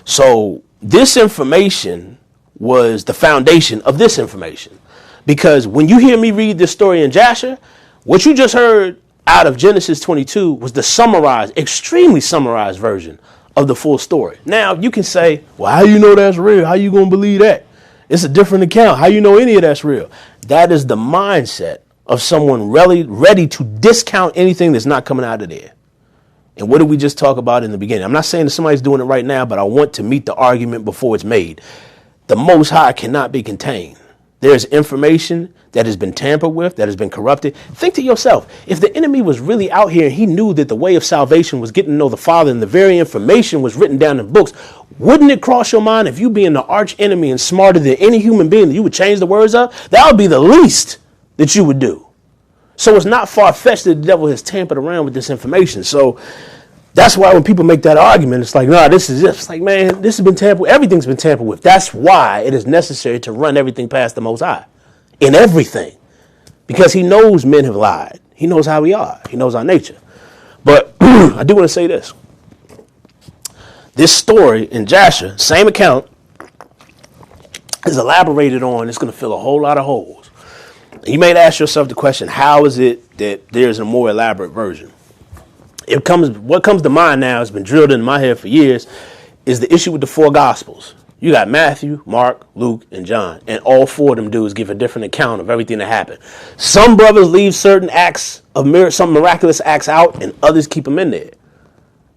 So this information was the foundation of this information. Because when you hear me read this story in Jasher, what you just heard out of Genesis 22 was the extremely summarized version of the full story. Now, you can say, well, how you know that's real? How you going to believe that? It's a different account. How you know any of that's real? That is the mindset of someone really ready to discount anything that's not coming out of there. And what did we just talk about in the beginning? I'm not saying that somebody's doing it right now, but I want to meet the argument before it's made. The Most High cannot be contained. There's information that has been tampered with, that has been corrupted. Think to yourself, if the enemy was really out here and he knew that the way of salvation was getting to know the Father and the very information was written down in books, wouldn't it cross your mind if you being the arch enemy and smarter than any human being that you would change the words up? That would be the least that you would do. So it's not far-fetched that the devil has tampered around with this information. So that's why when people make that argument, it's like, nah, this is it. It's like, man, this has been tampered with. Everything's been tampered with. That's why it is necessary to run everything past the Most High in everything. Because he knows men have lied. He knows how we are. He knows our nature. But I do want to say this. This story in Jasher, same account, is elaborated on. It's going to fill a whole lot of holes. You may ask yourself the question, how is it that there's a more elaborate version? What comes to mind now, has been drilled into my head for years, is the issue with the four Gospels. You got Matthew, Mark, Luke, and John. And all four of them dudes give a different account of everything that happened. Some brothers leave certain acts of some miraculous acts out, and others keep them in there.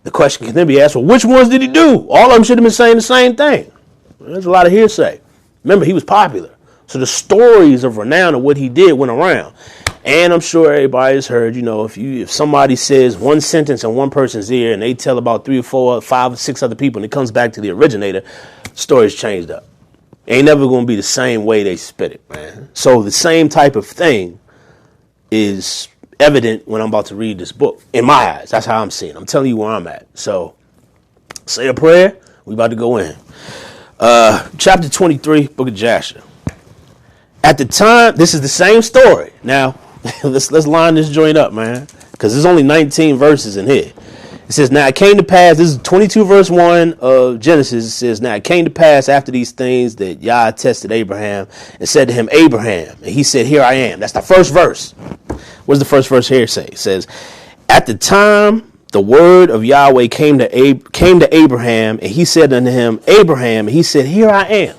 The question can then be asked, well, which ones did he do? All of them should have been saying the same thing. Well, there's a lot of hearsay. Remember, he was popular. So the stories of renown of what he did went around. And I'm sure everybody's heard, if somebody says one sentence in one person's ear and they tell about 3 or 4, 5 or 6 other people and it comes back to the originator, the story's changed up. Ain't never going to be the same way they spit it, man. So the same type of thing is evident when I'm about to read this book. In my eyes, that's how I'm seeing it. I'm telling you where I'm at. So say a prayer. We about to go in. Chapter 23, book of Jasher. At the time, this is the same story. Now, let's line this joint up, man, because there's only 19 verses in here. It says, now it came to pass, this is 22 verse 1 of Genesis. It says, now it came to pass after these things that Yah tested Abraham and said to him, Abraham. And he said, here I am. That's the first verse. What does the first verse here say? It says, at the time the word of Yahweh came to Abraham, and he said unto him, Abraham, and he said, here I am.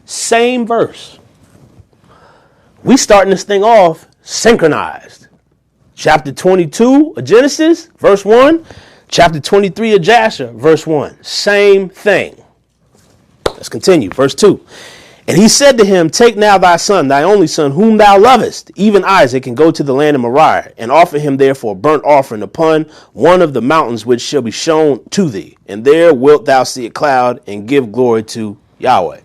Same verse. We starting this thing off synchronized. Chapter 22 of Genesis, verse 1. Chapter 23 of Jasher, verse 1. Same thing. Let's continue. Verse 2. And he said to him, take now thy son, thy only son, whom thou lovest, even Isaac, and go to the land of Moriah, and offer him therefore a burnt offering upon one of the mountains which shall be shown to thee. And there wilt thou see a cloud, and give glory to Yahweh.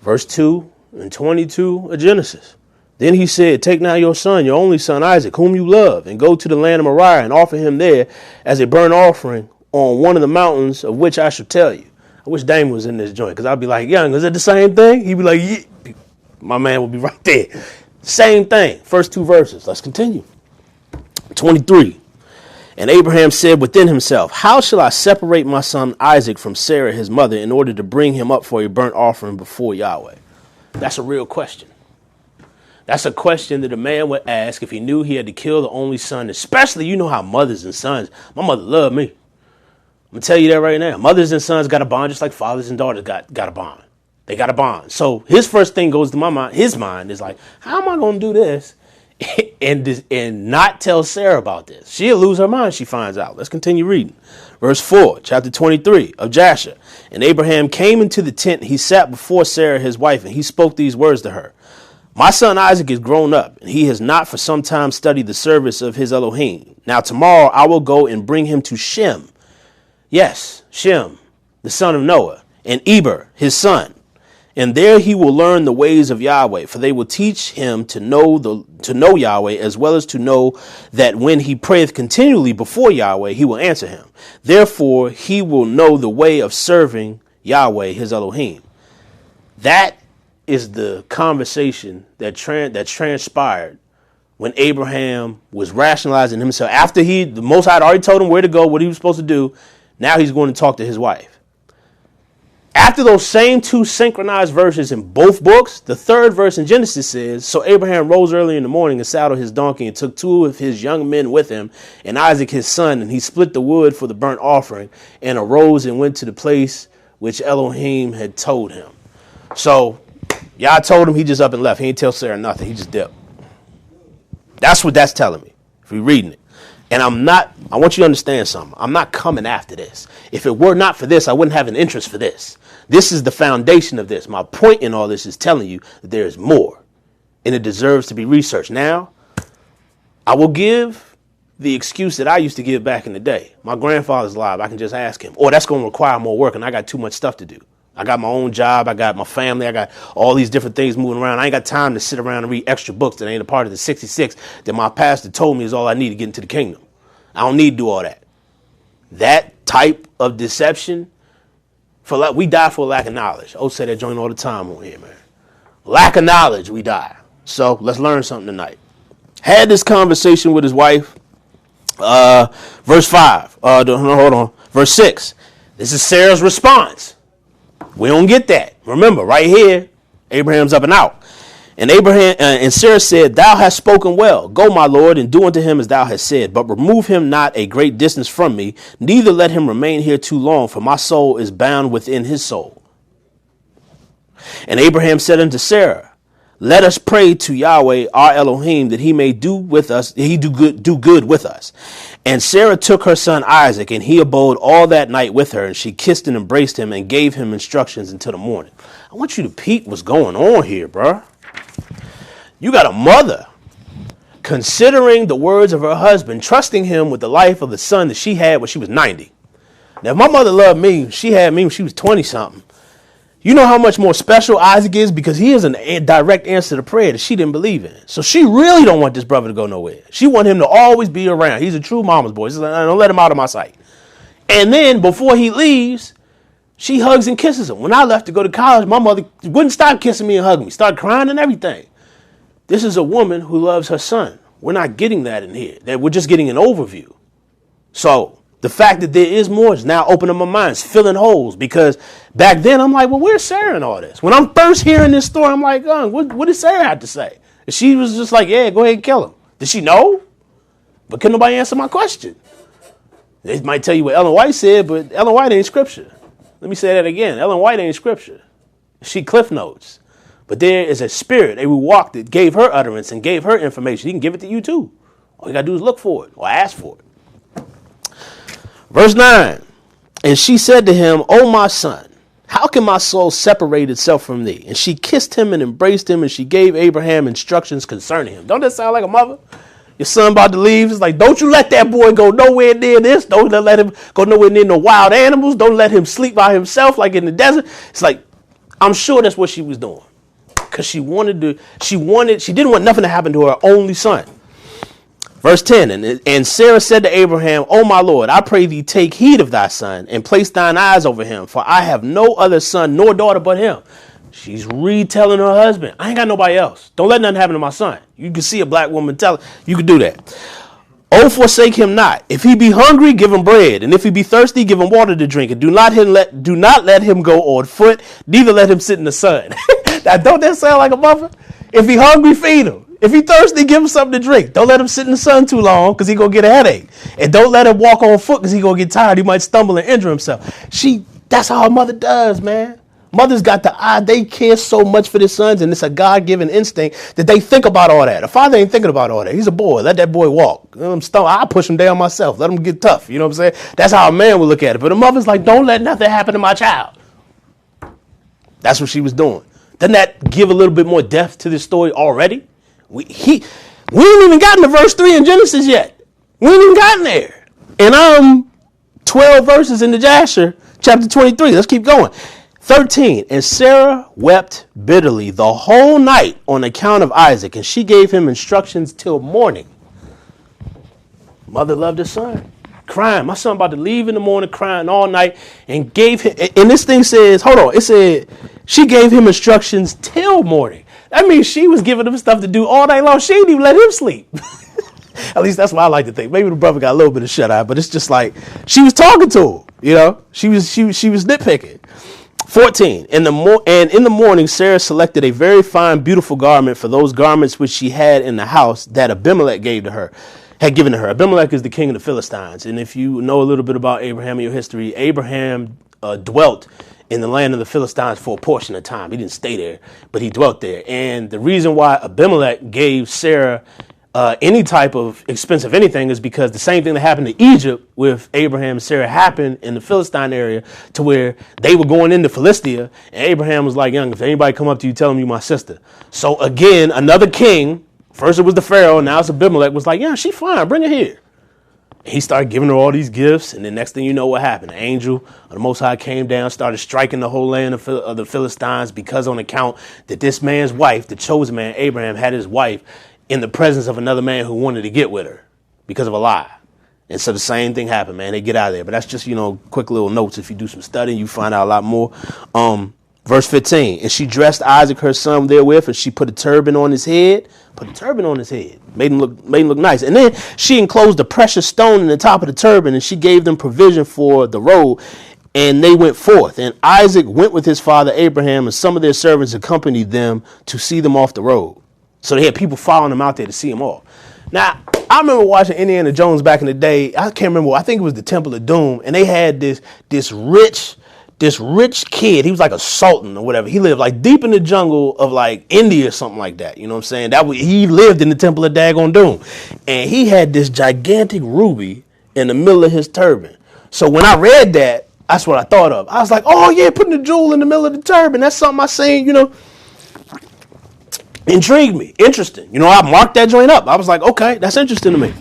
Verse 2 and 22 of Genesis. Then he said, take now your son, your only son Isaac, whom you love, and go to the land of Moriah, and offer him there as a burnt offering on one of the mountains of which I shall tell you. I wish Damon was in this joint, because I'd be like, young, is it the same thing? He'd be like, yeah. My man would be right there. Same thing. First two verses. Let's continue. 23. And Abraham said within himself, how shall I separate my son Isaac from Sarah, his mother, in order to bring him up for a burnt offering before Yahweh? That's a real question. That's a question that a man would ask if he knew he had to kill the only son, especially, you know how mothers and sons, my mother loved me. I'm going to tell you that right now. Mothers and sons got a bond just like fathers and daughters got a bond. They got a bond. So his first thing goes to my mind. His mind is like, how am I going to do this and not tell Sarah about this? She'll lose her mind if she finds out. Let's continue reading. Verse 4, chapter 23 of Jasher. And Abraham came into the tent. He sat before Sarah, his wife, and he spoke these words to her. My son Isaac is grown up, and he has not for some time studied the service of his Elohim. Now tomorrow I will go and bring him to Shem. Yes, Shem, the son of Noah, and Eber, his son. And there he will learn the ways of Yahweh, for they will teach him to know Yahweh, as well as to know that when he prayeth continually before Yahweh, he will answer him. Therefore, he will know the way of serving Yahweh, his Elohim. That is the conversation that transpired when Abraham was rationalizing himself. After the Most High had already told him where to go, what he was supposed to do. Now he's going to talk to his wife. After those same two synchronized verses in both books, the third verse in Genesis says, so Abraham rose early in the morning and saddled his donkey and took two of his young men with him and Isaac his son, and he split the wood for the burnt offering and arose and went to the place which Elohim had told him. So Yah told him, he just up and left. He didn't tell Sarah nothing. He just dipped. That's what that's telling me, if you're reading it. And I want you to understand something. I'm not coming after this. If it were not for this, I wouldn't have an interest for this. This is the foundation of this. My point in all this is telling you that there is more, and it deserves to be researched. Now, I will give the excuse that I used to give back in the day. My grandfather's alive. I can just ask him. Or that's going to require more work, and I got too much stuff to do. I got my own job. I got my family. I got all these different things moving around. I ain't got time to sit around and read extra books that ain't a part of the 66 that my pastor told me is all I need to get into the kingdom. I don't need to do all that. That type of deception, we die for lack of knowledge. Oh, say that joint all the time on here, man. Lack of knowledge, we die. So let's learn something tonight. Had this conversation with his wife. Verse 5. Hold on. Verse 6. This is Sarah's response. We don't get that. Remember, right here, Abraham's up and out. And Abraham and Sarah said, thou hast spoken well. Go, my Lord, and do unto him as thou hast said. But remove him not a great distance from me, neither let him remain here too long, for my soul is bound within his soul. And Abraham said unto Sarah, let us pray to Yahweh our Elohim, that he may do with us, do good with us. And Sarah took her son Isaac, and he abode all that night with her, and she kissed and embraced him and gave him instructions until the morning. I want you to peep what's going on here, bro. You got a mother considering the words of her husband, trusting him with the life of the son that she had when she was 90. Now, if my mother loved me, she had me when she was 20-something. You know how much more special Isaac is, because he is a direct answer to prayer that she didn't believe in. So she really don't want this brother to go nowhere. She want him to always be around. He's a true mama's boy. She's like, don't let him out of my sight. And then before he leaves, she hugs and kisses him. When I left to go to college, my mother wouldn't stop kissing me and hugging me. Started crying and everything. This is a woman who loves her son. We're not getting that in here. We're just getting an overview. So the fact that there is more is now opening my mind, it's filling holes, because back then I'm like, well, where's Sarah in all this? When I'm first hearing this story, I'm like, what did Sarah have to say? And she was just like, yeah, go ahead and kill him. Did she know? But couldn't nobody answer my question. They might tell you what Ellen White said, but Ellen White ain't scripture. Let me say that again. Ellen White ain't scripture. She cliff notes. But there is a spirit, who walked it, gave her utterance and gave her information. He can give it to you too. All you got to do is look for it or ask for it. Verse 9. And she said to him, O my son, how can my soul separate itself from thee? And she kissed him and embraced him, and she gave Abraham instructions concerning him. Don't that sound like a mother? Your son about to leave. It's like, don't you let that boy go nowhere near this. Don't let him go nowhere near no wild animals. Don't let him sleep by himself like in the desert. It's like, I'm sure that's what she was doing. Because she didn't want nothing to happen to her only son. Verse 10, and Sarah said to Abraham, O my Lord, I pray thee take heed of thy son and place thine eyes over him, for I have no other son nor daughter but him. She's retelling her husband, I ain't got nobody else. Don't let nothing happen to my son. You can see a black woman tell, you can do that. Oh, forsake him not. If he be hungry, give him bread. And if he be thirsty, give him water to drink. And do not let him go on foot, neither let him sit in the sun. Now, don't that sound like a mother? If he hungry, feed him. If he thirsty, give him something to drink. Don't let him sit in the sun too long because he going to get a headache. And don't let him walk on foot because he going to get tired. He might stumble and injure himself. That's how a mother does, man. Mothers got the eye. They care so much for their sons, and it's a God-given instinct that they think about all that. A father ain't thinking about all that. He's a boy. Let that boy walk. I'll push him down myself. Let him get tough. You know what I'm saying? That's how a man would look at it. But a mother's like, don't let nothing happen to my child. That's what she was doing. Doesn't that give a little bit more depth to this story already? We ain't even gotten to verse 3 in Genesis yet. We ain't even gotten there. And I'm 12 verses into Jasher, chapter 23. Let's keep going. 13, and Sarah wept bitterly the whole night on account of Isaac, and she gave him instructions till morning. Mother loved her son, crying. My son about to leave in the morning, crying all night, and gave him, and this thing says, hold on, it said she gave him instructions till morning. That means she was giving him stuff to do all night long. She didn't even let him sleep. At least that's what I like to think. Maybe the brother got a little bit of shut eye, but it's just like she was talking to him, you know, she was nitpicking. 14, in the morning, Sarah selected a very fine, beautiful garment for those garments which she had in the house that Abimelech had given to her. Abimelech is the king of the Philistines. And if you know a little bit about Abraham and your history, Abraham dwelt in the land of the Philistines for a portion of time. He didn't stay there, but he dwelt there. And the reason why Abimelech gave Sarah any type of expensive anything is because the same thing that happened to Egypt with Abraham and Sarah happened in the Philistine area, to where they were going into Philistia, and Abraham was like, young, if anybody come up to you, tell them you my sister. So again, another king, first it was the Pharaoh, now it's Abimelech, was like, yeah, she fine, bring her here. And he started giving her all these gifts, and the next thing you know what happened, the angel of the Most High came down, started striking the whole land of the Philistines, because on account that this man's wife, the chosen man, Abraham, had his wife in the presence of another man who wanted to get with her because of a lie. And so the same thing happened, man. They get out of there. But that's just, quick little notes. If you do some studying, you find out a lot more. Verse 15, and she dressed Isaac, her son, therewith, and she put a turban on his head. Made him look nice. And then she enclosed a precious stone in the top of the turban, and she gave them provision for the road. And they went forth. And Isaac went with his father Abraham, and some of their servants accompanied them to see them off the road. So they had people following them out there to see them off. Now, I remember watching Indiana Jones back in the day. I can't remember. I think it was the Temple of Doom. And they had this rich kid. He was like a sultan or whatever. He lived like deep in the jungle of like India or something like that. You know what I'm saying? He lived in the Temple of Dagon Doom. And he had this gigantic ruby in the middle of his turban. So when I read that, that's what I thought of. I was like, oh yeah, putting the jewel in the middle of the turban. That's something I seen, intrigued me. Interesting. I marked that joint up. I was like, okay, that's interesting to me.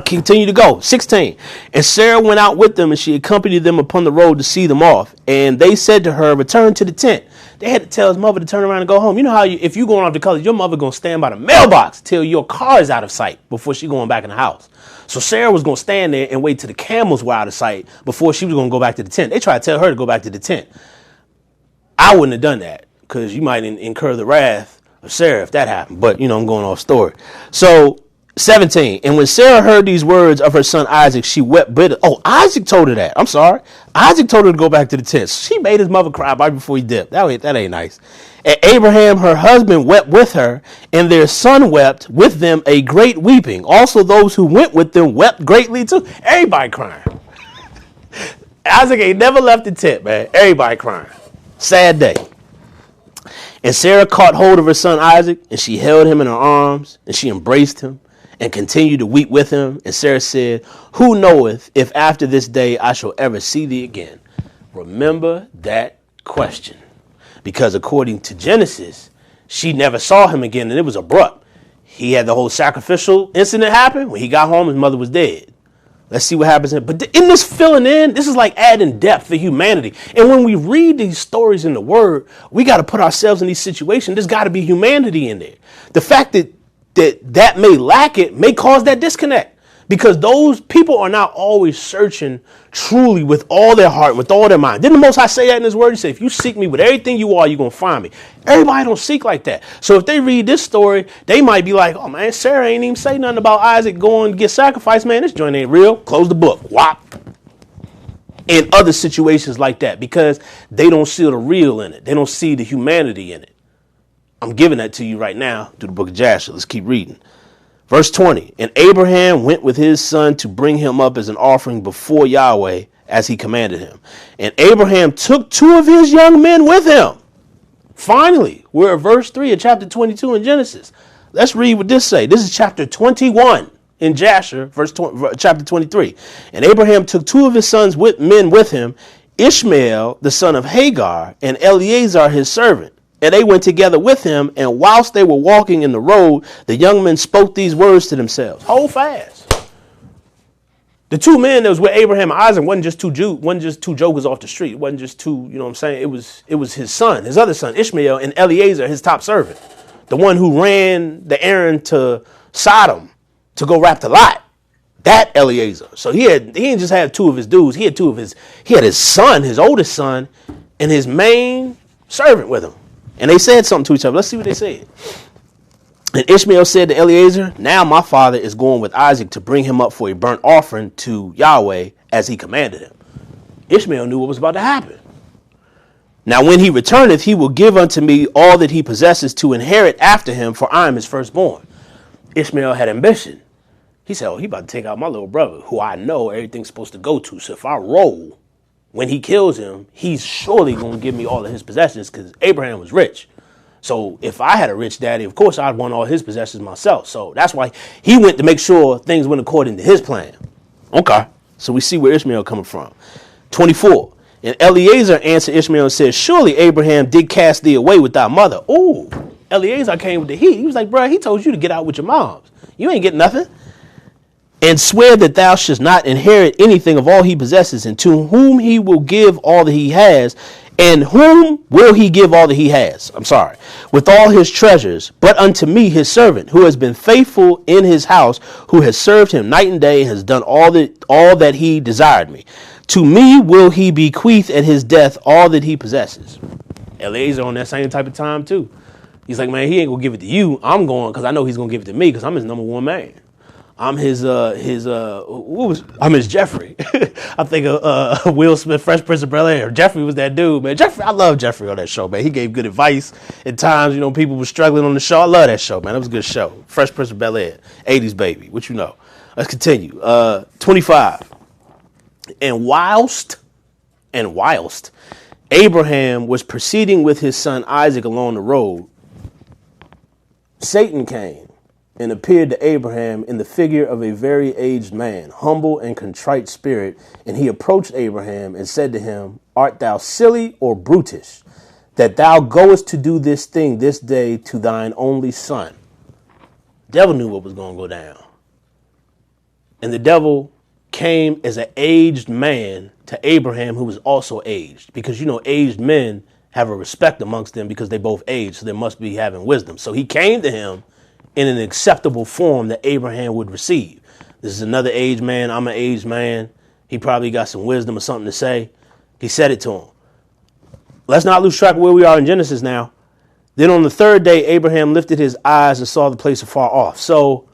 Continue to go. 16. And Sarah went out with them, and she accompanied them upon the road to see them off. And they said to her, return to the tent. They had to tell his mother to turn around and go home. You know how if you going off to college, your mother going to stand by the mailbox till your car is out of sight before she going back in the house. So Sarah was going to stand there and wait till the camels were out of sight before she was going to go back to the tent. They tried to tell her to go back to the tent. I wouldn't have done that, because you might incur the wrath of Sarah if that happened. But, I'm going off story. So 17. And when Sarah heard these words of her son Isaac, she wept bitter. Oh, Isaac told her that. I'm sorry. Isaac told her to go back to the tent. She made his mother cry right before he dipped. That ain't nice. And Abraham, her husband, wept with her, and their son wept with them a great weeping. Also, those who went with them wept greatly too. Everybody crying. Isaac ain't never left the tent, man. Everybody crying. Sad day. And Sarah caught hold of her son Isaac, and she held him in her arms, and she embraced him, and continued to weep with him. And Sarah said, who knoweth if after this day I shall ever see thee again? Remember that question. Because according to Genesis, she never saw him again, and it was abrupt. He had the whole sacrificial incident happen. When he got home, his mother was dead. Let's see what happens. But in this filling in, this is like adding depth for humanity. And when we read these stories in the Word, we got to put ourselves in these situations. There's got to be humanity in there. The fact that may lack it may cause that disconnect. Because those people are not always searching truly with all their heart, with all their mind. Didn't the Most High say that in his word? He said, if you seek me with everything you are, you're going to find me. Everybody don't seek like that. So if they read this story, they might be like, oh, man, Sarah ain't even say nothing about Isaac going to get sacrificed. Man, this joint ain't real. Close the book. Whop. In other situations like that, because they don't see the real in it. They don't see the humanity in it. I'm giving that to you right now through the book of Jasher. Let's keep reading. Verse 20, and Abraham went with his son to bring him up as an offering before Yahweh as he commanded him. And Abraham took 2 of his young men with him. Finally, we're at verse 3 of chapter 22 in Genesis. Let's read what this say. This is chapter 21 in Jasher, chapter 23. And Abraham took 2 of his sons men with him, Ishmael, the son of Hagar, and Eleazar, his servant. And they went together with him, and whilst they were walking in the road, the young men spoke these words to themselves. Hold fast. The 2 men that was with Abraham and Isaac wasn't just two jokers off the street. It wasn't just 2, you know what I'm saying? It was his son, his other son, Ishmael, and Eleazar, his top servant. The one who ran the errand to Sodom to go rap the lot. That Eleazar. So he didn't just have 2 of his dudes. He had his son, his oldest son, and his main servant with him. And they said something to each other. Let's see what they said. And Ishmael said to Eleazar, now my father is going with Isaac to bring him up for a burnt offering to Yahweh as he commanded him. Ishmael knew what was about to happen. Now when he returneth, he will give unto me all that he possesses to inherit after him, for I am his firstborn. Ishmael had ambition. He said, oh, he about to take out my little brother, who I know everything's supposed to go to. So if I roll, when he kills him, he's surely going to give me all of his possessions, because Abraham was rich. So if I had a rich daddy, of course, I'd want all his possessions myself. So that's why he went to make sure things went according to his plan. Okay. So we see where Ishmael coming from. 24. And Eleazar answered Ishmael and said, surely Abraham did cast thee away with thy mother. Oh, Eleazar came with the heat. He was like, bro, he told you to get out with your moms. You ain't getting nothing. And swear that thou shouldst not inherit anything of all he possesses, and to whom he will give all that he has, and whom will he give all that he has? With all his treasures, but unto me his servant, who has been faithful in his house, who has served him night and day, has done all that he desired me. To me will he bequeath at his death all that he possesses. Eleazar on that same type of time too. He's like, man, he ain't gonna give it to you. I'm going, because I know he's gonna give it to me, because I'm his number one man. I'm his Jeffrey. I think Will Smith, Fresh Prince of Bel-Air. Jeffrey was that dude, man. I love Jeffrey on that show, man. He gave good advice at times. You know, people were struggling on the show. I love that show, man. It was a good show. Fresh Prince of Bel-Air, 80s baby. What you know? Let's continue. 25. And whilst Abraham was proceeding with his son Isaac along the road, Satan came and appeared to Abraham in the figure of a very aged man, humble and contrite spirit. And he approached Abraham and said to him, art thou silly or brutish, that thou goest to do this thing this day to thine only son? Devil knew what was going to go down. And the devil came as an aged man to Abraham, who was also aged, because, you know, aged men have a respect amongst them because they both aged. So they must be having wisdom. So he came to him in an acceptable form that Abraham would receive. This is another aged man. I'm an aged man. He probably got some wisdom or something to say. He said it to him. Let's not lose track of where we are in Genesis now. Then on the 3rd day, Abraham lifted his eyes and saw the place afar off. So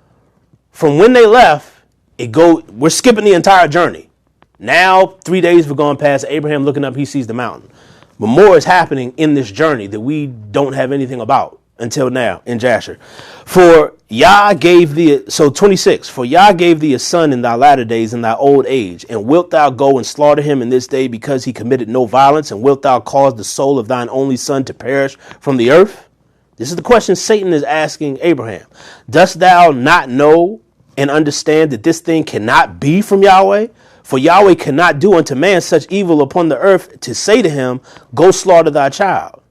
From when they left, we're skipping the entire journey. Now, 3 days have gone past. Abraham looking up, he sees the mountain. But more is happening in this journey that we don't have anything about until now in Jasher. For Yah gave thee, so 26, for Yah gave thee a son in thy latter days in thy old age, and wilt thou go and slaughter him in this day because he committed no violence, and wilt thou cause the soul of thine only son to perish from the earth? This is the question Satan is asking Abraham. Dost thou not know and understand that this thing cannot be from Yahweh? For Yahweh cannot do unto man such evil upon the earth to say to him, go slaughter thy child.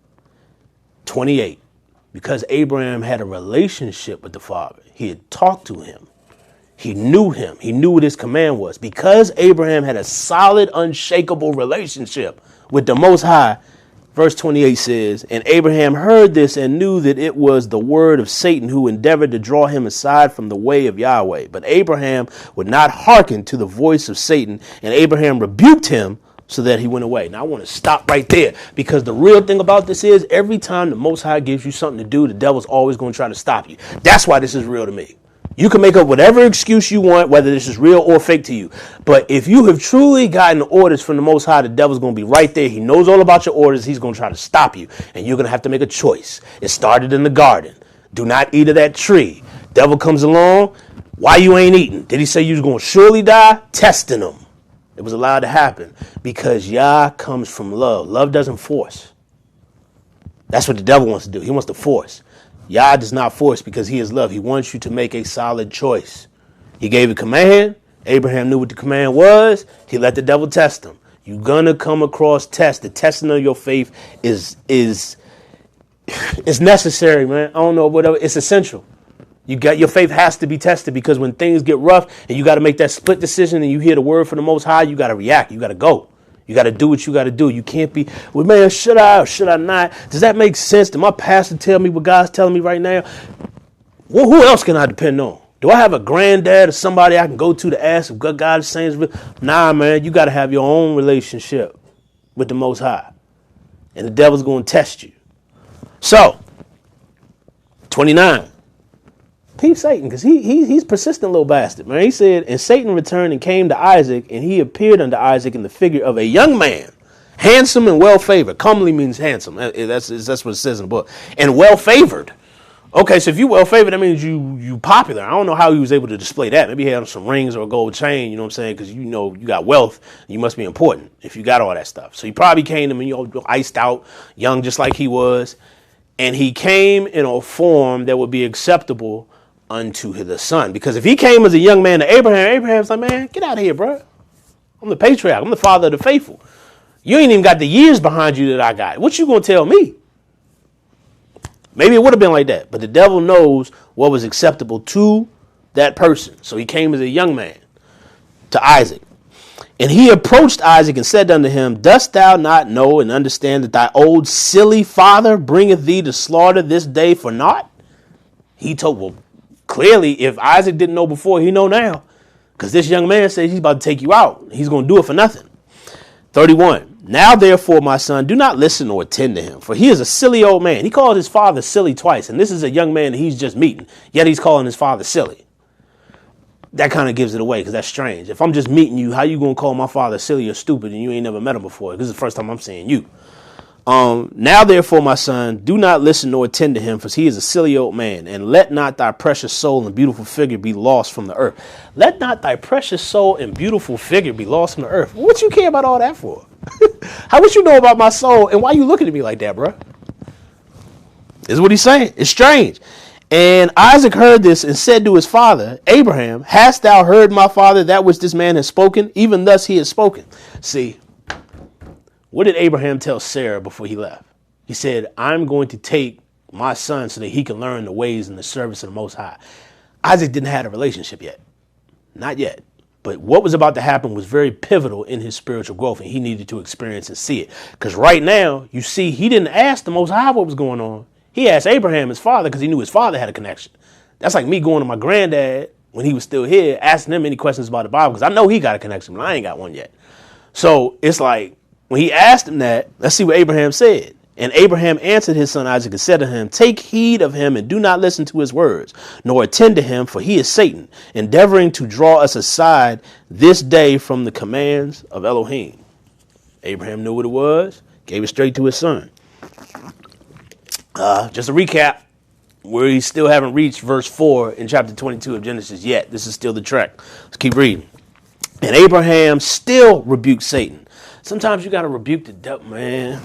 28. Because Abraham had a relationship with the Father. He had talked to him. He knew him. He knew what his command was. Because Abraham had a solid, unshakable relationship with the Most High, verse 28 says, and Abraham heard this and knew that it was the word of Satan who endeavored to draw him aside from the way of Yahweh. But Abraham would not hearken to the voice of Satan, and Abraham rebuked him so that he went away. Now, I want to stop right there, because the real thing about this is every time the Most High gives you something to do, the devil's always going to try to stop you. That's why this is real to me. You can make up whatever excuse you want, whether this is real or fake to you. But if you have truly gotten orders from the Most High, the devil's going to be right there. He knows all about your orders. He's going to try to stop you. And you're going to have to make a choice. It started in the garden. Do not eat of that tree. Devil comes along. Why you ain't eating? Did he say you was going to surely die? Testing him. It was allowed to happen because Yah comes from love. Love doesn't force. That's what the devil wants to do. He wants to force. Yah does not force because he is love. He wants you to make a solid choice. He gave a command. Abraham knew what the command was. He let the devil test him. You're going to come across tests. The testing of your faith is necessary, man. I don't know, whatever. It's essential. Your faith has to be tested, because when things get rough and you got to make that split decision and you hear the word from the Most High, you got to react. You got to go. You got to do what you got to do. You can't be, well, man, should I or should I not? Does that make sense? Did my pastor tell me what God's telling me right now? Well, who else can I depend on? Do I have a granddad or somebody I can go to ask if what God is saying? Nah, man, you got to have your own relationship with the Most High. And the devil's going to test you. So, 29. Peep Satan, because he's persistent little bastard, man. He said, and Satan returned and came to Isaac, and he appeared unto Isaac in the figure of a young man, handsome and well-favored. Comely means handsome. That's what it says in the book. And well-favored. Okay, so if you're well-favored, that means you popular. I don't know how he was able to display that. Maybe he had some rings or a gold chain, you know what I'm saying? Because you know you got wealth, you must be important if you got all that stuff. So he probably came to me, iced out, young just like he was. And he came in a form that would be acceptable unto the son. Because if he came as a young man to Abraham's like, man, get out of here, bro. I'm the patriarch. I'm the father of the faithful. You ain't even got the years behind you that I got. What you going to tell me? Maybe it would have been like that. But the devil knows what was acceptable to that person. So he came as a young man to Isaac. And he approached Isaac and said unto him, dost thou not know and understand that thy old silly father bringeth thee to slaughter this day for naught? He told, well, clearly, if Isaac didn't know before, he know now. Because this young man says he's about to take you out. He's going to do it for nothing. 31. Now, therefore, my son, do not listen or attend to him, for he is a silly old man. He called his father silly twice, and this is a young man that he's just meeting, yet he's calling his father silly. That kind of gives it away, because that's strange. If I'm just meeting you, how you going to call my father silly or stupid and you ain't never met him before? This is the first time I'm seeing you. Now, therefore, my son, do not listen nor attend to him, for he is a silly old man, and let not thy precious soul and beautiful figure be lost from the earth. Let not thy precious soul and beautiful figure be lost from the earth. What you care about all that for? How would you know about my soul, and why you looking at me like that, bro? This is what he's saying. It's strange. And Isaac heard this and said to his father, Abraham, hast thou heard, my father, that which this man has spoken? Even thus he has spoken. See, what did Abraham tell Sarah before he left? He said, I'm going to take my son so that he can learn the ways and the service of the Most High. Isaac didn't have a relationship yet. Not yet. But what was about to happen was very pivotal in his spiritual growth, and he needed to experience and see it. Because right now, you see, he didn't ask the Most High what was going on. He asked Abraham, his father, because he knew his father had a connection. That's like me going to my granddad when he was still here, asking him any questions about the Bible, because I know he got a connection, but I ain't got one yet. So it's like, when he asked him that, let's see what Abraham said. And Abraham answered his son Isaac and said to him, take heed of him and do not listen to his words, nor attend to him, for he is Satan, endeavoring to draw us aside this day from the commands of Elohim. Abraham knew what it was, gave it straight to his son. Just a recap, we still haven't reached verse 4 in chapter 22 of Genesis yet. This is still the trek. Let's keep reading. And Abraham still rebuked Satan. Sometimes you got to rebuke the devil, man.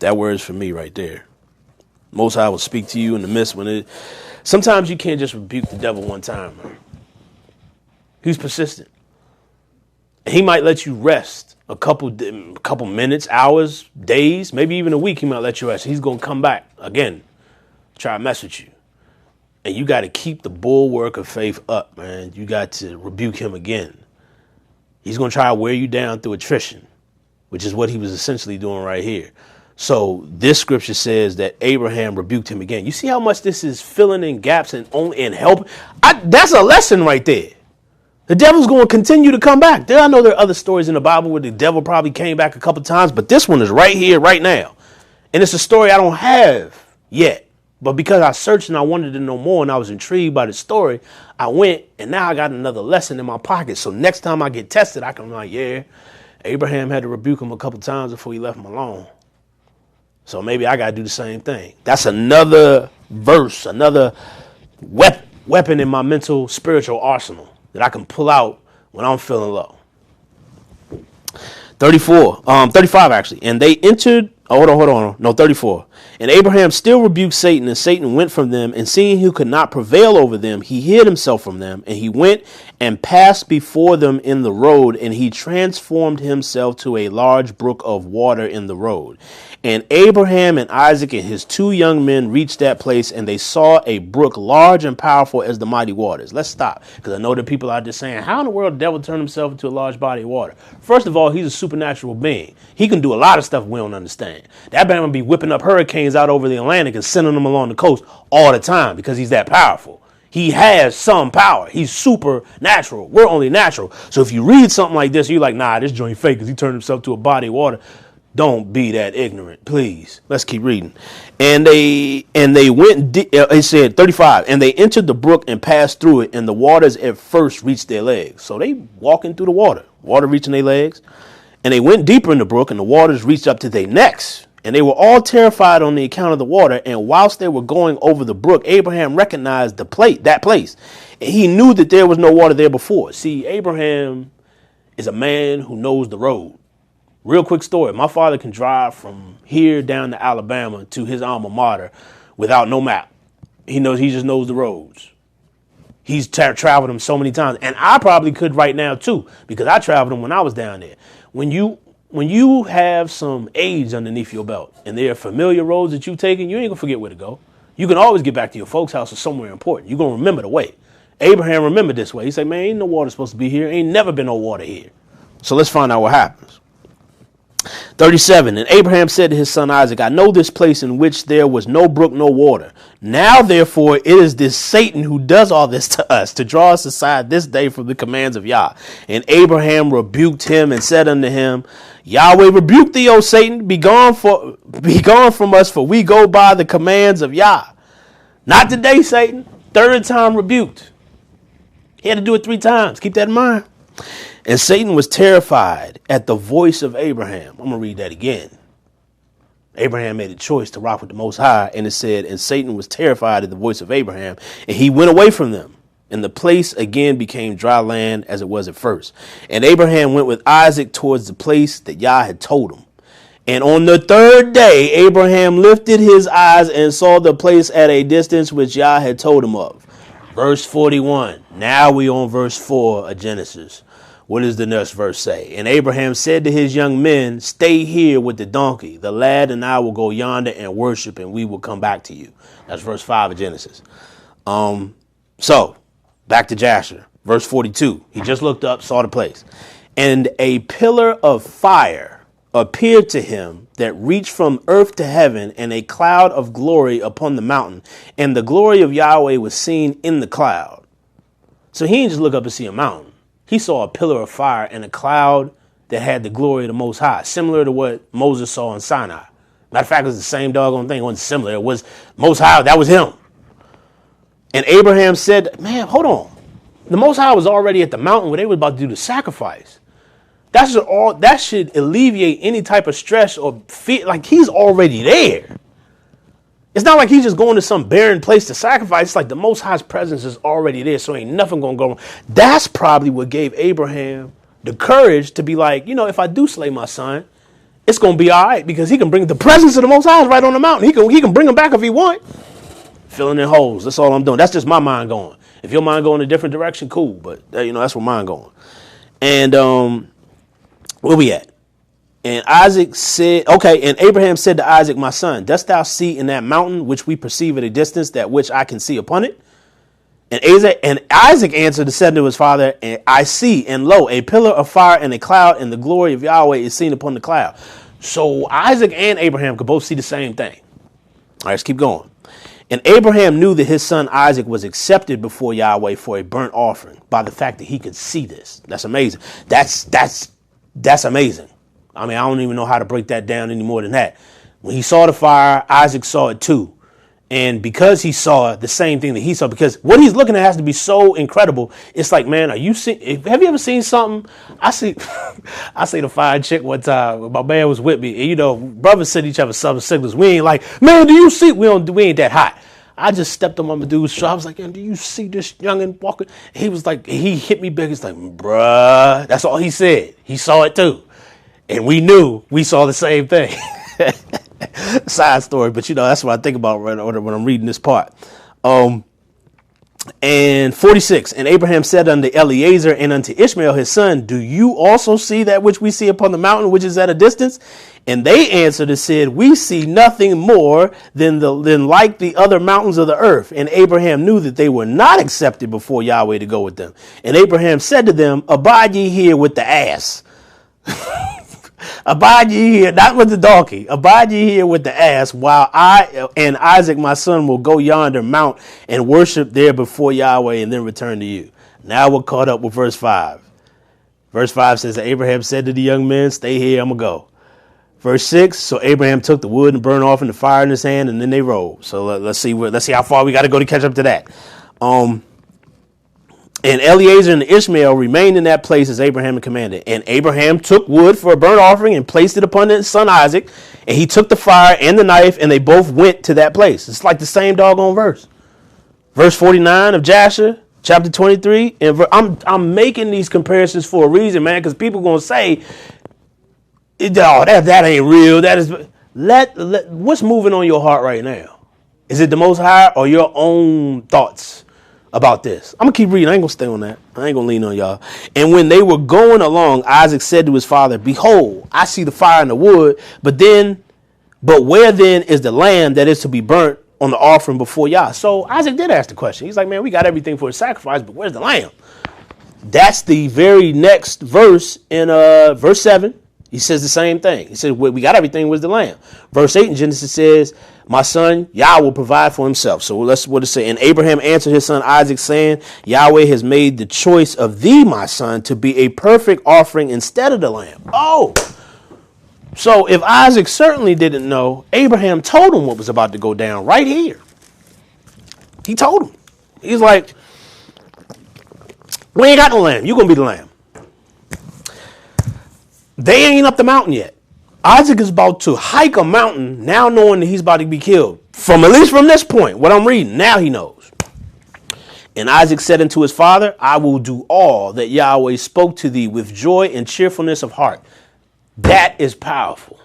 That word is for me right there. Most High will speak to you in the midst when it. Sometimes you can't just rebuke the devil one time, man. He's persistent. He might let you rest a couple minutes, hours, days, maybe even a week. He might let you rest. He's going to come back again, try to mess with you. And you got to keep the bulwark of faith up, man. You got to rebuke him again. He's going to try to wear you down through attrition, which is what he was essentially doing right here. So this scripture says that Abraham rebuked him again. You see how much this is filling in gaps and help? That's a lesson right there. The devil's going to continue to come back. I know there are other stories in the Bible where the devil probably came back a couple times, but this one is right here, right now. And it's a story I don't have yet. But because I searched and I wanted to know more and I was intrigued by the story, I went and now I got another lesson in my pocket. So next time I get tested, I can be like, yeah, Abraham had to rebuke him a couple times before he left him alone. So maybe I got to do the same thing. That's another verse, another weapon in my mental, spiritual arsenal that I can pull out when I'm feeling low. 35 actually. And they entered, hold on. No, 34. And Abraham still rebuked Satan, and Satan went from them, and seeing he could not prevail over them, he hid himself from them, and he went and passed before them in the road, and he transformed himself to a large brook of water in the road. And Abraham and Isaac and his 2 young men reached that place, and they saw a brook large and powerful as the mighty waters. Let's stop, because I know that people are just saying, how in the world did the devil turn himself into a large body of water? First of all, he's a supernatural being. He can do a lot of stuff we don't understand. That man would be whipping up hurricanes out over the Atlantic and sending them along the coast all the time because he's that powerful. He has some power. He's supernatural. We're only natural. So if you read something like this, you're like, nah, this joint fake because he turned himself to a body of water. Don't be that ignorant, please. Let's keep reading. And they went, it said 35, and they entered the brook and passed through it, and the waters at first reached their legs. So they walking through the water reaching their legs. And they went deeper in the brook, and the waters reached up to their necks. And they were all terrified on the account of the water. And whilst they were going over the brook, Abraham recognized that place. And he knew that there was no water there before. See, Abraham is a man who knows the road. Real quick story. My father can drive from here down to Alabama to his alma mater without no map. He just knows the roads. He's traveled them so many times. And I probably could right now, too, because I traveled them when I was down there. When you have some age underneath your belt and there are familiar roads that you've taken, you ain't going to forget where to go. You can always get back to your folks' house or somewhere important. You're going to remember the way. Abraham remembered this way. He said, man, ain't no water supposed to be here. Ain't never been no water here. So let's find out what happens. 37. And Abraham said to his son Isaac, I know this place in which there was no brook, no water. Now, therefore, it is this Satan who does all this to us, to draw us aside this day from the commands of Yah. And Abraham rebuked him and said unto him, Yahweh rebuke thee, O Satan, be gone from us, for we go by the commands of Yah. Not today, Satan. 3rd time rebuked. He had to do it 3 times. Keep that in mind. And Satan was terrified at the voice of Abraham. I'm going to read that again. Abraham made a choice to rock with the Most High. And it said, and Satan was terrified at the voice of Abraham. And he went away from them. And the place again became dry land as it was at first. And Abraham went with Isaac towards the place that Yah had told him. And on the 3rd day, Abraham lifted his eyes and saw the place at a distance which Yah had told him of. Verse 41. Now we on verse 4 of Genesis. What does the next verse say? And Abraham said to his young men, stay here with the donkey. The lad and I will go yonder and worship, and we will come back to you. That's verse 5 of Genesis. So back to Jasher, verse 42. He just looked up, saw the place. And a pillar of fire appeared to him that reached from earth to heaven, and a cloud of glory upon the mountain. And the glory of Yahweh was seen in the cloud. So he didn't just look up and see a mountain. He saw a pillar of fire and a cloud that had the glory of the Most High, similar to what Moses saw in Sinai. Matter of fact, it was the same doggone thing. It wasn't similar. It was Most High. That was him. And Abraham said, man, hold on. The Most High was already at the mountain where they were about to do the sacrifice. That should alleviate any type of stress or fear. Like, he's already there. It's not like he's just going to some barren place to sacrifice. It's like the Most High's presence is already there, so ain't nothing going to go wrong. That's probably what gave Abraham the courage to be like, if I do slay my son, it's going to be all right, because he can bring the presence of the Most High right on the mountain. He can bring him back if he want. Filling in holes. That's all I'm doing. That's just my mind going. If your mind going a different direction, cool. But, that's where mine going. And where we at? And Isaac said, and Abraham said to Isaac, my son, dost thou see in that mountain which we perceive at a distance, that which I can see upon it? And Isaac answered and said to his father, and I see, and lo, a pillar of fire and a cloud, and the glory of Yahweh is seen upon the cloud. So Isaac and Abraham could both see the same thing. All right, let's keep going. And Abraham knew that his son Isaac was accepted before Yahweh for a burnt offering by the fact that he could see this. That's amazing. That's amazing. I mean, I don't even know how to break that down any more than that. When he saw the fire, Isaac saw it too. And because he saw the same thing that he saw, because what he's looking at has to be so incredible. It's like, man, have you ever seen something? I see the fire chick one time. My man was with me, and brothers send each other some signals. We ain't like, man, do you see? We ain't that hot. I just stepped on my dude's shoulder. I was like, do you see this youngin' walking? He was like, he hit me big. He's like, bruh. That's all he said. He saw it too. And we saw the same thing. Side story, but that's what I think about when I'm reading this part. And 46, and Abraham said unto Eliezer and unto Ishmael his son, do you also see that which we see upon the mountain, which is at a distance? And they answered and said, we see nothing more than like the other mountains of the earth. And Abraham knew that they were not accepted before Yahweh to go with them. And Abraham said to them, abide ye here with the ass. Abide ye here, not with the donkey. Abide ye here with the ass, while I and Isaac my son will go yonder mount and worship there before Yahweh, and then return to you. Now we're caught up with verse 5. Verse 5 says, Abraham said to the young men, stay here, I'm going to go. Verse 6, so Abraham took the wood and burnt off, and the fire in his hand, and then they rode. So let's see how far we got to go to catch up to that. And Eliezer and Ishmael remained in that place as Abraham had commanded. And Abraham took wood for a burnt offering and placed it upon his son Isaac. And he took the fire and the knife, and they both went to that place. It's like the same doggone verse. Verse 49 of Jasher, chapter 23. And I'm making these comparisons for a reason, man, because people are going to say, that ain't real. That is. What's moving on your heart right now? Is it the Most High or your own thoughts about this? I'm going to keep reading. I ain't going to stay on that. I ain't going to lean on y'all. And when they were going along, Isaac said to his father, behold, I see the fire and the wood, but where then is the lamb that is to be burnt on the offering before Yah? So Isaac did ask the question. He's like, man, we got everything for a sacrifice, but where's the lamb? That's the very next verse in verse 7. He says the same thing. He said, we got everything. Where's the lamb? Verse 8 in Genesis says, my son, Yah will provide for himself. So let's what it say. And Abraham answered his son Isaac, saying, Yahweh has made the choice of thee, my son, to be a perfect offering instead of the lamb. Oh, so if Isaac certainly didn't know, Abraham told him what was about to go down right here. He told him. He's like, we ain't got no lamb. You're going to be the lamb. They ain't up the mountain yet. Isaac is about to hike a mountain now knowing that he's about to be killed. At least from this point, what I'm reading, now he knows. And Isaac said unto his father, I will do all that Yahweh spoke to thee with joy and cheerfulness of heart. That is powerful.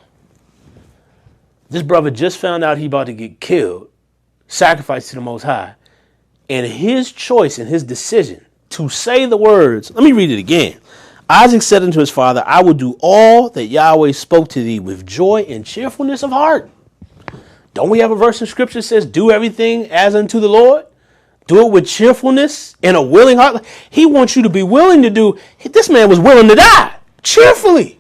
This brother just found out he about to get killed, sacrificed to the Most High. And his choice and his decision to say the words, let me read it again. Isaac said unto his father, I will do all that Yahweh spoke to thee with joy and cheerfulness of heart. Don't we have a verse in scripture that says, do everything as unto the Lord? Do it with cheerfulness and a willing heart. He wants you to be willing to do. This man was willing to die cheerfully.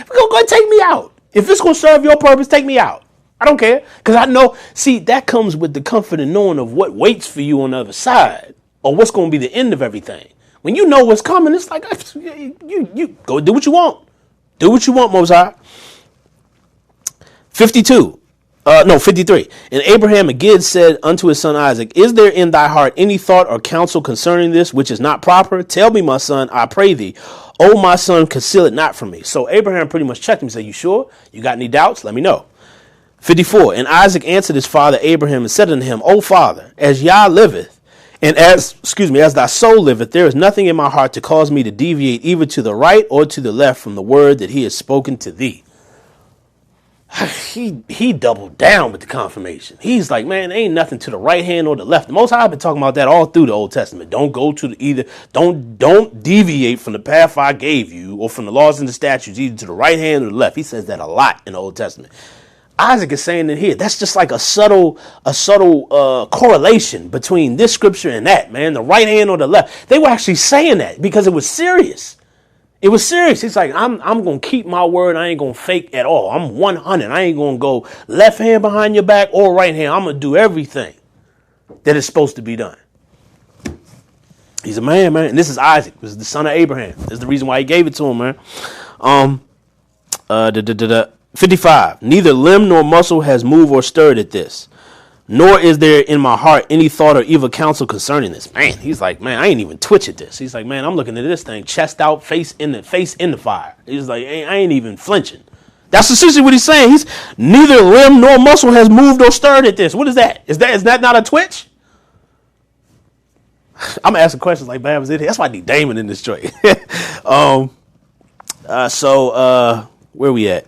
Go ahead, take me out. If it's going to serve your purpose, take me out. I don't care. Because I know, see, that comes with the comfort and knowing of what waits for you on the other side, or what's going to be the end of everything. When you know what's coming, it's like, you go do what you want. Do what you want, Most High. 52. No, 53. And Abraham again said unto his son Isaac, is there in thy heart any thought or counsel concerning this which is not proper? Tell me, my son, I pray thee. O my son, conceal it not from me. So Abraham pretty much checked him and said, you sure? You got any doubts? Let me know. 54. And Isaac answered his father Abraham and said unto him, O father, as Yah liveth, and as thy soul liveth, there is nothing in my heart to cause me to deviate either to the right or to the left from the word that he has spoken to thee. He doubled down with the confirmation. He's like, man, ain't nothing to the right hand or the left. The Most High have been talking about that all through the Old Testament. Don't go to don't deviate from the path I gave you or from the laws and the statutes, either to the right hand or the left. He says that a lot in the Old Testament. Isaac is saying it here. That's just like a subtle correlation between this scripture and that, man. The right hand or the left. They were actually saying that because it was serious. It was serious. He's like, I'm going to keep my word. I ain't going to fake at all. I'm 100. I ain't going to go left hand behind your back or right hand. I'm going to do everything that is supposed to be done. He's a man, man. And this is Isaac. This is the son of Abraham. This is the reason why he gave it to him, man. 55. Neither limb nor muscle has moved or stirred at this, nor is there in my heart any thought or evil counsel concerning this. Man, he's like, man, I ain't even twitch at this. He's like, man, I'm looking at this thing, chest out, face in the fire. He's like, I ain't even flinching. That's essentially what he's saying. He's neither limb nor muscle has moved or stirred at this. What is that? Is that not a twitch? I'm asking questions like Babs did. That's why I need Damon in this joint. Where we at?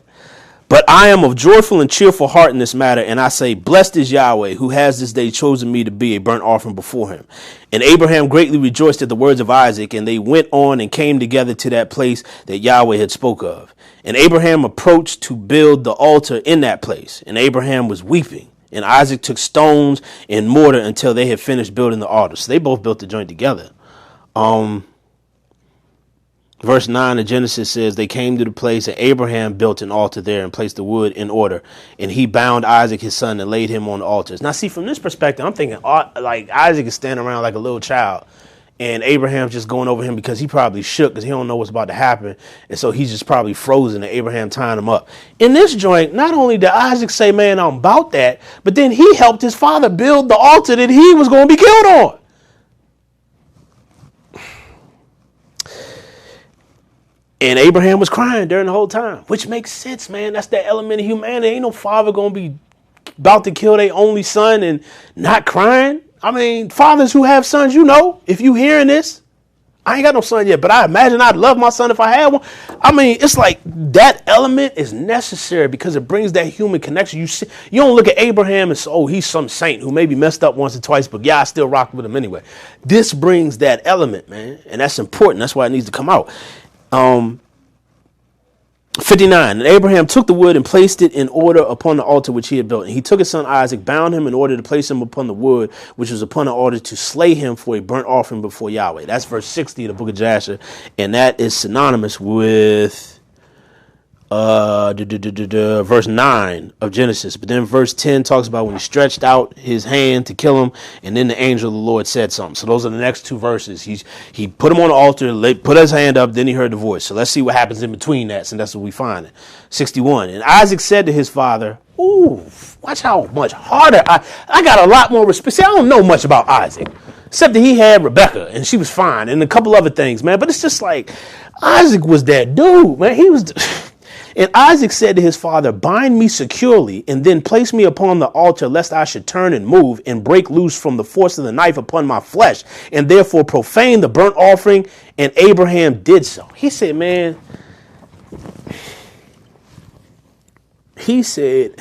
But I am of joyful and cheerful heart in this matter, and I say, blessed is Yahweh, who has this day chosen me to be a burnt offering before him. And Abraham greatly rejoiced at the words of Isaac, and they went on and came together to that place that Yahweh had spoke of. And Abraham approached to build the altar in that place, and Abraham was weeping. And Isaac took stones and mortar until they had finished building the altar. So they both built the joint together. Verse 9 of Genesis says they came to the place and Abraham built an altar there and placed the wood in order. And he bound Isaac, his son, and laid him on the altars. Now, see, from this perspective, I'm thinking like Isaac is standing around like a little child and Abraham's just going over him because he probably shook because he don't know what's about to happen. And so he's just probably frozen and Abraham tying him up. In this joint, not only did Isaac say, man, I'm about that, but then he helped his father build the altar that he was going to be killed on. And Abraham was crying during the whole time, which makes sense, man. That's that element of humanity. Ain't no father going to be about to kill their only son and not crying. I mean, fathers who have sons, you know, if you hearing this, I ain't got no son yet, but I imagine I'd love my son if I had one. I mean, it's like that element is necessary because it brings that human connection. You don't look at Abraham and say, oh, he's some saint who maybe messed up once or twice, but yeah, I still rock with him anyway. This brings that element, man. And that's important. That's why it needs to come out. 59. And Abraham took the wood and placed it in order upon the altar which he had built. And he took his son Isaac, bound him in order to place him upon the wood which was upon the altar to slay him for a burnt offering before Yahweh. That's verse 60 of the book of Jasher. And that is synonymous with verse 9 of Genesis. But then verse 10 talks about when he stretched out his hand to kill him, and then the angel of the Lord said something. So those are the next two verses. He put him on the altar, put his hand up, then he heard the voice. So let's see what happens in between that, and that's what we find. 61. And Isaac said to his father, ooh, watch how much harder. I got a lot more respect. See, I don't know much about Isaac, except that he had Rebecca, and she was fine, and a couple other things, man. But it's just like, Isaac was that dude, man. He was... And Isaac said to his father, bind me securely and then place me upon the altar, lest I should turn and move and break loose from the force of the knife upon my flesh and therefore profane the burnt offering. And Abraham did so. He said, man, he said,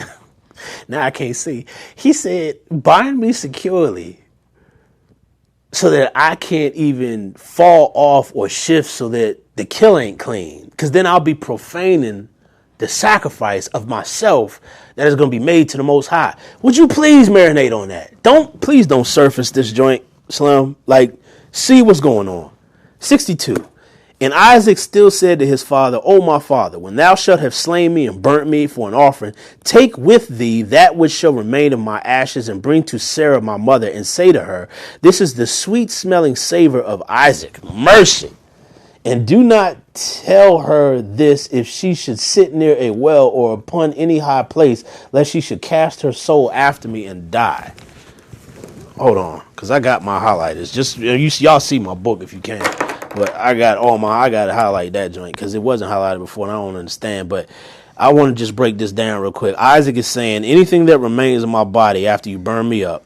now I can't see. He said, bind me securely so that I can't even fall off or shift so that the kill ain't clean. Because then I'll be profaning the sacrifice of myself that is going to be made to the Most High. Would you please marinate on that? Please don't surface this joint, Slim. Like, see what's going on. 62. And Isaac still said to his father, O my father, when thou shalt have slain me and burnt me for an offering, take with thee that which shall remain of my ashes and bring to Sarah my mother and say to her, this is the sweet smelling savor of Isaac. Mercy. And do not tell her this if she should sit near a well or upon any high place, lest she should cast her soul after me and die. Hold on, because I got my highlighters. Just y'all see my book if you can. But I got to highlight that joint because it wasn't highlighted before and I don't understand. But I want to just break this down real quick. Isaac is saying anything that remains in my body after you burn me up,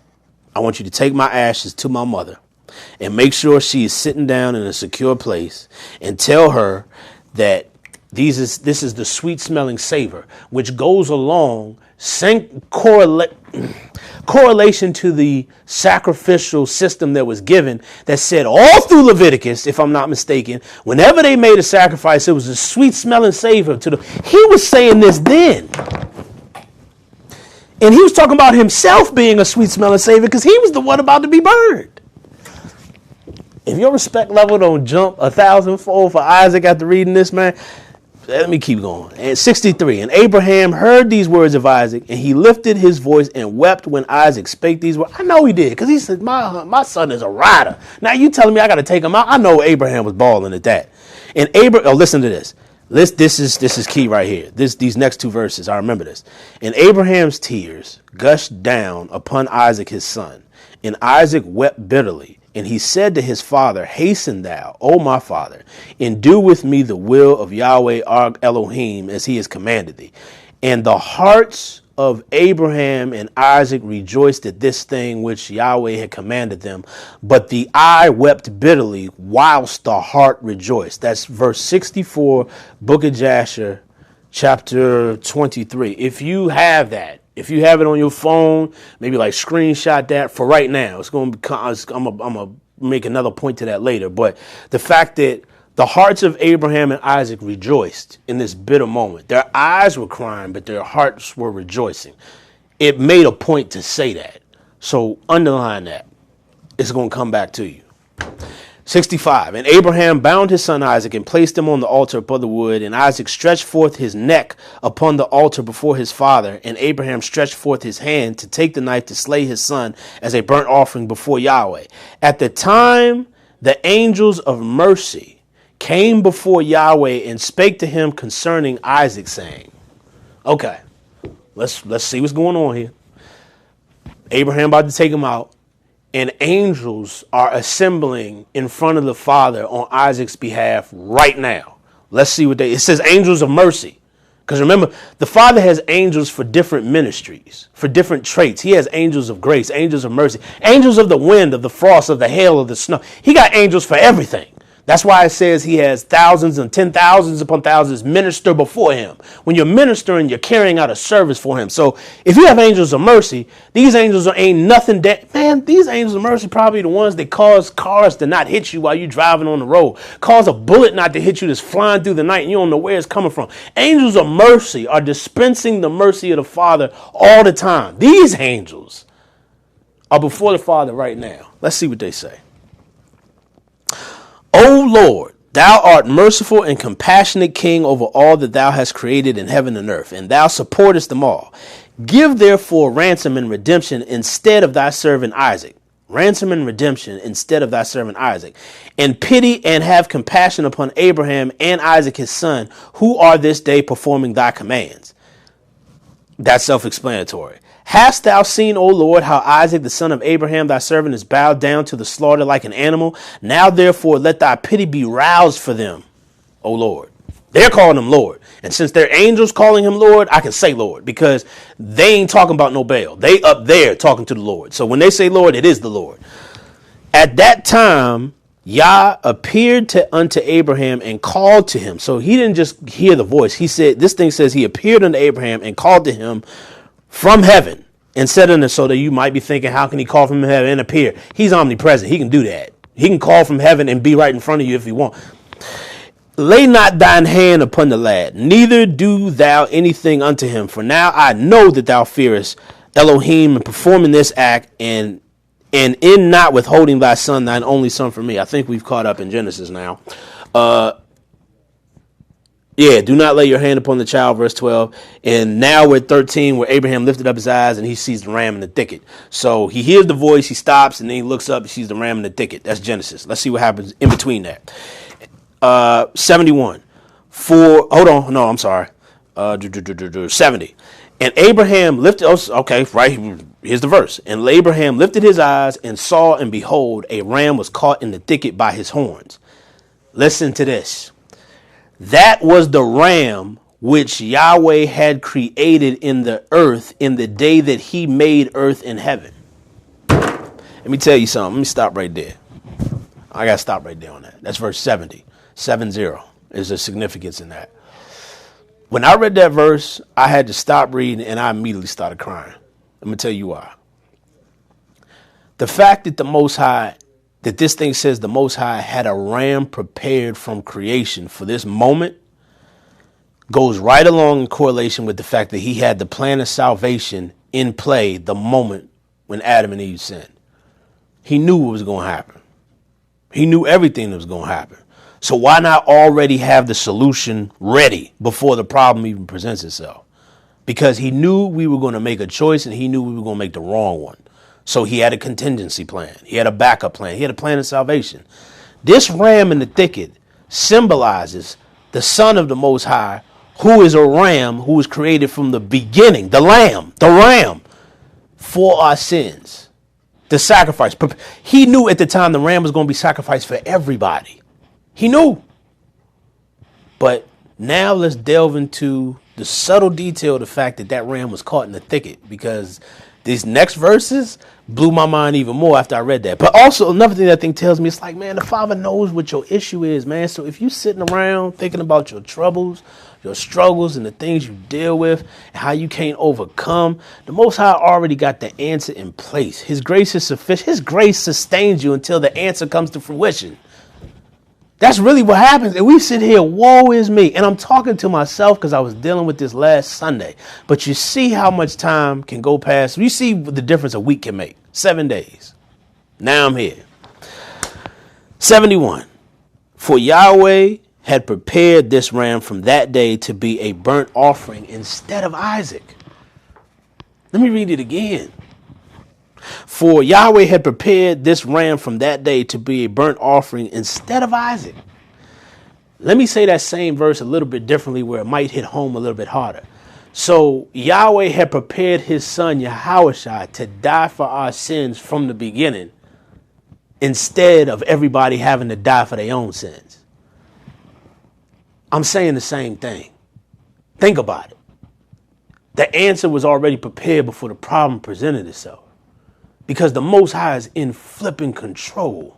I want you to take my ashes to my mother and make sure she is sitting down in a secure place and tell her that this is the sweet smelling savor, which goes along correlation to the sacrificial system that was given that said all through Leviticus, if I'm not mistaken, whenever they made a sacrifice, it was a sweet smelling savor to them. He was saying this then. And he was talking about himself being a sweet smelling savor because he was the one about to be burned. If your respect level don't jump 1,000-fold for Isaac after reading this, man, let me keep going. And 63, and Abraham heard these words of Isaac, and he lifted his voice and wept when Isaac spake these words. I know he did, because he said, my son is a rider. Now you telling me I got to take him out? I know Abraham was balling at that. And listen to this. This is key right here. These next two verses, I remember this. And Abraham's tears gushed down upon Isaac his son, and Isaac wept bitterly. And he said to his father, hasten thou, O my father, and do with me the will of Yahweh our Elohim as he has commanded thee. And the hearts of Abraham and Isaac rejoiced at this thing which Yahweh had commanded them. But the eye wept bitterly whilst the heart rejoiced. That's verse 64, Book of Jasher, chapter 23. If you have that, if you have it on your phone, maybe like screenshot that for right now. It's going to become, I'm going to make another point to that later. But the fact that the hearts of Abraham and Isaac rejoiced in this bitter moment. Their eyes were crying, but their hearts were rejoicing. It made a point to say that. So underline that. It's going to come back to you. 65. And Abraham bound his son Isaac and placed him on the altar upon the wood. And Isaac stretched forth his neck upon the altar before his father. And Abraham stretched forth his hand to take the knife to slay his son as a burnt offering before Yahweh. At the time, the angels of mercy came before Yahweh and spake to him concerning Isaac, saying, okay, let's see what's going on here. Abraham about to take him out. And angels are assembling in front of the father on Isaac's behalf right now. Let's see it says angels of mercy. Because remember, the father has angels for different ministries, for different traits. He has angels of grace, angels of mercy, angels of the wind, of the frost, of the hail, of the snow. He got angels for everything. That's why it says he has thousands and 10,000s upon thousands minister before him. When you're ministering, you're carrying out a service for him. So if you have angels of mercy, these angels ain't nothing. Man, these angels of mercy probably the ones that cause cars to not hit you while you're driving on the road. Cause a bullet not to hit you that's flying through the night and you don't know where it's coming from. Angels of mercy are dispensing the mercy of the Father all the time. These angels are before the Father right now. Let's see what they say. O Lord, thou art merciful and compassionate King over all that thou hast created in heaven and earth, and thou supportest them all. Give therefore ransom and redemption instead of thy servant Isaac. Ransom and redemption instead of thy servant Isaac. And pity and have compassion upon Abraham and Isaac his son, who are this day performing thy commands. That's self-explanatory. Hast thou seen, O Lord, how Isaac, the son of Abraham, thy servant, is bowed down to the slaughter like an animal? Now, therefore, let thy pity be roused for them, O Lord. They're calling him Lord. And since they're angels calling him Lord, I can say Lord because they ain't talking about no Baal. They up there talking to the Lord. So when they say Lord, it is the Lord. At that time, Yah appeared unto Abraham and called to him. So he didn't just hear the voice. He said, this thing says he appeared unto Abraham and called to him from heaven and said unto, so that you might be thinking, how can he call from heaven and appear? He's omnipresent. He can do that. He can call from heaven and be right in front of you if he wants. Lay not thine hand upon the lad, neither do thou anything unto him. For now I know that thou fearest Elohim in performing this act and in not withholding thy son, thine only son from me. I think we've caught up in Genesis now. Do not lay your hand upon the child, verse 12. And now we're 13, where Abraham lifted up his eyes and he sees the ram in the thicket. So he hears the voice, he stops, and then he looks up and sees the ram in the thicket. That's Genesis. Let's see what happens in between that. 71. Hold on. No, I'm sorry. 70. And Abraham lifted, okay, right, here's the verse. And Abraham lifted his eyes and saw, and behold, a ram was caught in the thicket by his horns. Listen to this. That was the ram which Yahweh had created in the earth in the day that he made earth and heaven. Let me tell you something. Let me stop right there. I got to stop right there on that. That's verse 70. 70 is the significance in that. When I read that verse, I had to stop reading and I immediately started crying. I'm going to tell you why. The fact that the Most High, that this thing says the Most High had a ram prepared from creation for this moment goes right along in correlation with the fact that he had the plan of salvation in play the moment when Adam and Eve sinned. He knew what was going to happen. He knew everything that was going to happen. So why not already have the solution ready before the problem even presents itself? Because he knew we were going to make a choice and he knew we were going to make the wrong one. So he had a contingency plan. He had a backup plan. He had a plan of salvation. This ram in the thicket symbolizes the Son of the Most High, who is a ram who was created from the beginning, the ram for our sins, the sacrifice. He knew at the time the ram was going to be sacrificed for everybody. He knew. But now let's delve into the subtle detail of the fact that that ram was caught in the thicket, because these next verses blew my mind even more after I read that. But also another thing that thing tells me, it's like, man, the Father knows what your issue is, man. So if you're sitting around thinking about your troubles, your struggles, and the things you deal with, and how you can't overcome, the Most High already got the answer in place. His grace is sufficient. His grace sustains you until the answer comes to fruition. That's really what happens. And we sit here, woe is me. And I'm talking to myself because I was dealing with this last Sunday. But you see how much time can go past. You see the difference a week can make. 7 days. Now I'm here. 71. For Yahweh had prepared this ram from that day to be a burnt offering instead of Isaac. Let me read it again. For Yahweh had prepared this ram from that day to be a burnt offering instead of Isaac. Let me say that same verse a little bit differently where it might hit home a little bit harder. So Yahweh had prepared his son Yahushua to die for our sins from the beginning instead of everybody having to die for their own sins. I'm saying the same thing. Think about it. The answer was already prepared before the problem presented itself. Because the Most High is in flipping control.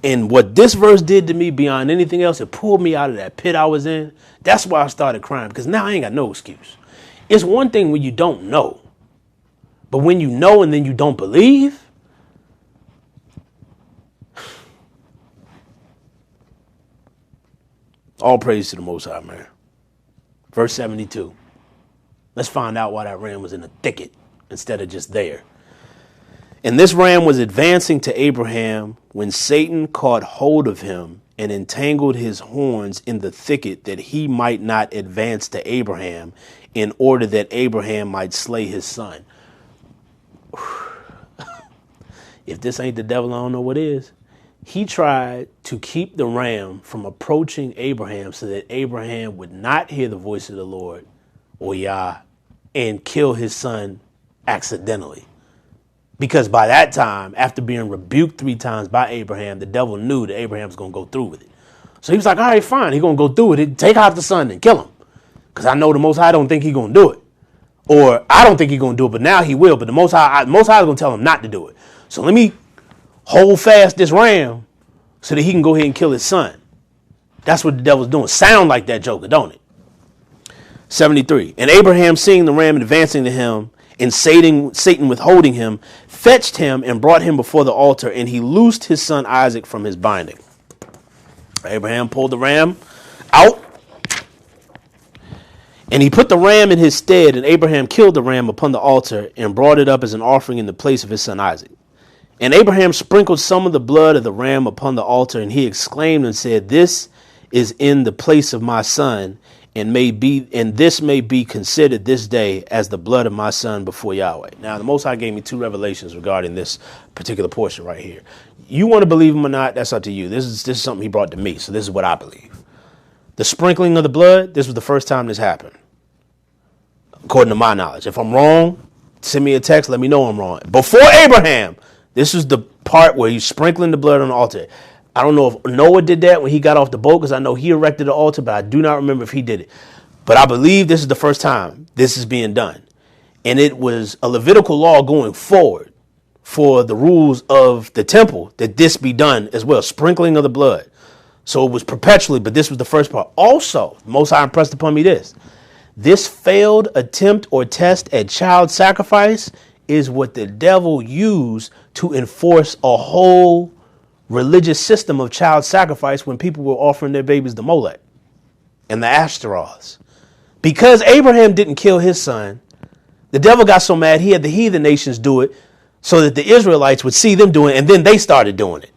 And what this verse did to me beyond anything else, it pulled me out of that pit I was in. That's why I started crying, because now I ain't got no excuse. It's one thing when you don't know. But when you know and then you don't believe, all praise to the Most High, man. Verse 72. Let's find out why that ram was in the thicket instead of just there. And this ram was advancing to Abraham when Satan caught hold of him and entangled his horns in the thicket, that he might not advance to Abraham, in order that Abraham might slay his son. If this ain't the devil, I don't know what is. He tried to keep the ram from approaching Abraham so that Abraham would not hear the voice of the Lord or Yah and kill his son accidentally. Because by that time, after being rebuked 3 times by Abraham, the devil knew that Abraham was going to go through with it. So he was like, all right, fine. He's going to go through with it. Take out the son and kill him. Because I know the Most High don't think he's going to do it. Or I don't think he's going to do it, but now he will. But the Most High is going to tell him not to do it. So let me hold fast this ram so that he can go ahead and kill his son. That's what the devil's doing. Sound like that joker, don't it? 73. And Abraham, seeing the ram advancing to him, and Satan withholding him, fetched him and brought him before the altar, and he loosed his son Isaac from his binding. Abraham pulled the ram out, and he put the ram in his stead, and Abraham killed the ram upon the altar and brought it up as an offering in the place of his son Isaac. And Abraham sprinkled some of the blood of the ram upon the altar, and he exclaimed and said, this is in the place of my son, and this may be considered this day as the blood of my son before Yahweh. Now, the Most High gave me 2 revelations regarding this particular portion right here. You want to believe him or not, that's up to you. This is something he brought to me, so this is what I believe. The sprinkling of the blood, this was the first time this happened, according to my knowledge. If I'm wrong, send me a text, let me know I'm wrong. Before Abraham, this is the part where he's sprinkling the blood on the altar. I don't know if Noah did that when he got off the boat, because I know he erected the altar, but I do not remember if he did it. But I believe this is the first time this is being done. And it was a Levitical law going forward for the rules of the temple that this be done as well, sprinkling of the blood. So it was perpetually, but this was the first part. Also, Most High impressed upon me this failed attempt or test at child sacrifice is what the devil used to enforce a whole religious system of child sacrifice when people were offering their babies to Molech and the Ashtaroths. Because Abraham didn't kill his son, the devil got so mad he had the heathen nations do it so that the Israelites would see them doing it, and then they started doing it,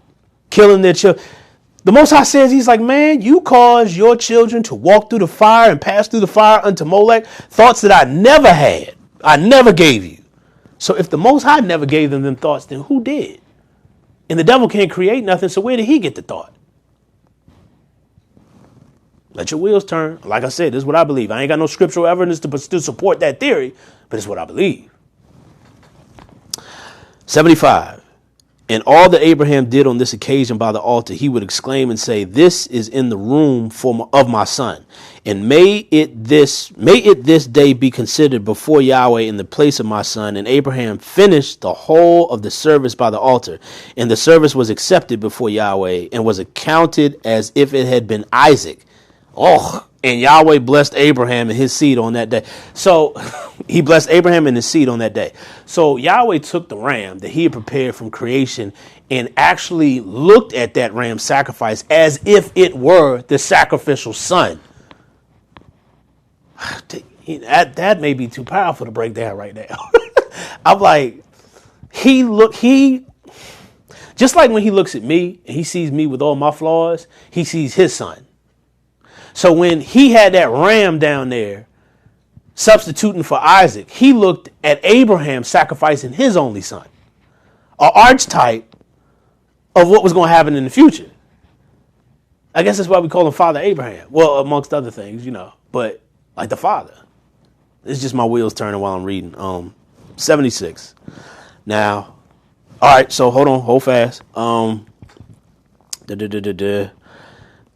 killing their children. The Most High says, he's like, man, you cause your children to walk through the fire and pass through the fire unto Molech, thoughts that I never had, I never gave you. So if the Most High never gave them thoughts, then who did? And the devil can't create nothing, so where did he get the thought? Let your wheels turn. Like I said, this is what I believe. I ain't got no scriptural evidence to support that theory, but it's what I believe. 75. And all that Abraham did on this occasion by the altar, he would exclaim and say, this is in the room of my son. And may it this day be considered before Yahweh in the place of my son. And Abraham finished the whole of the service by the altar. And the service was accepted before Yahweh and was accounted as if it had been Isaac. Oh, and Yahweh blessed Abraham and his seed on that day. So he blessed Abraham and his seed on that day. So Yahweh took the ram that he had prepared from creation and actually looked at that ram sacrifice as if it were the sacrificial son. That may be too powerful to break down right now. I'm like, just like when he looks at me and he sees me with all my flaws, he sees his son. So when he had that ram down there substituting for Isaac, he looked at Abraham sacrificing his only son, an archetype of what was going to happen in the future. I guess that's why we call him Father Abraham. Well, amongst other things, but like the father. It's just my wheels turning while I'm reading. 76. Now, all right, so hold fast.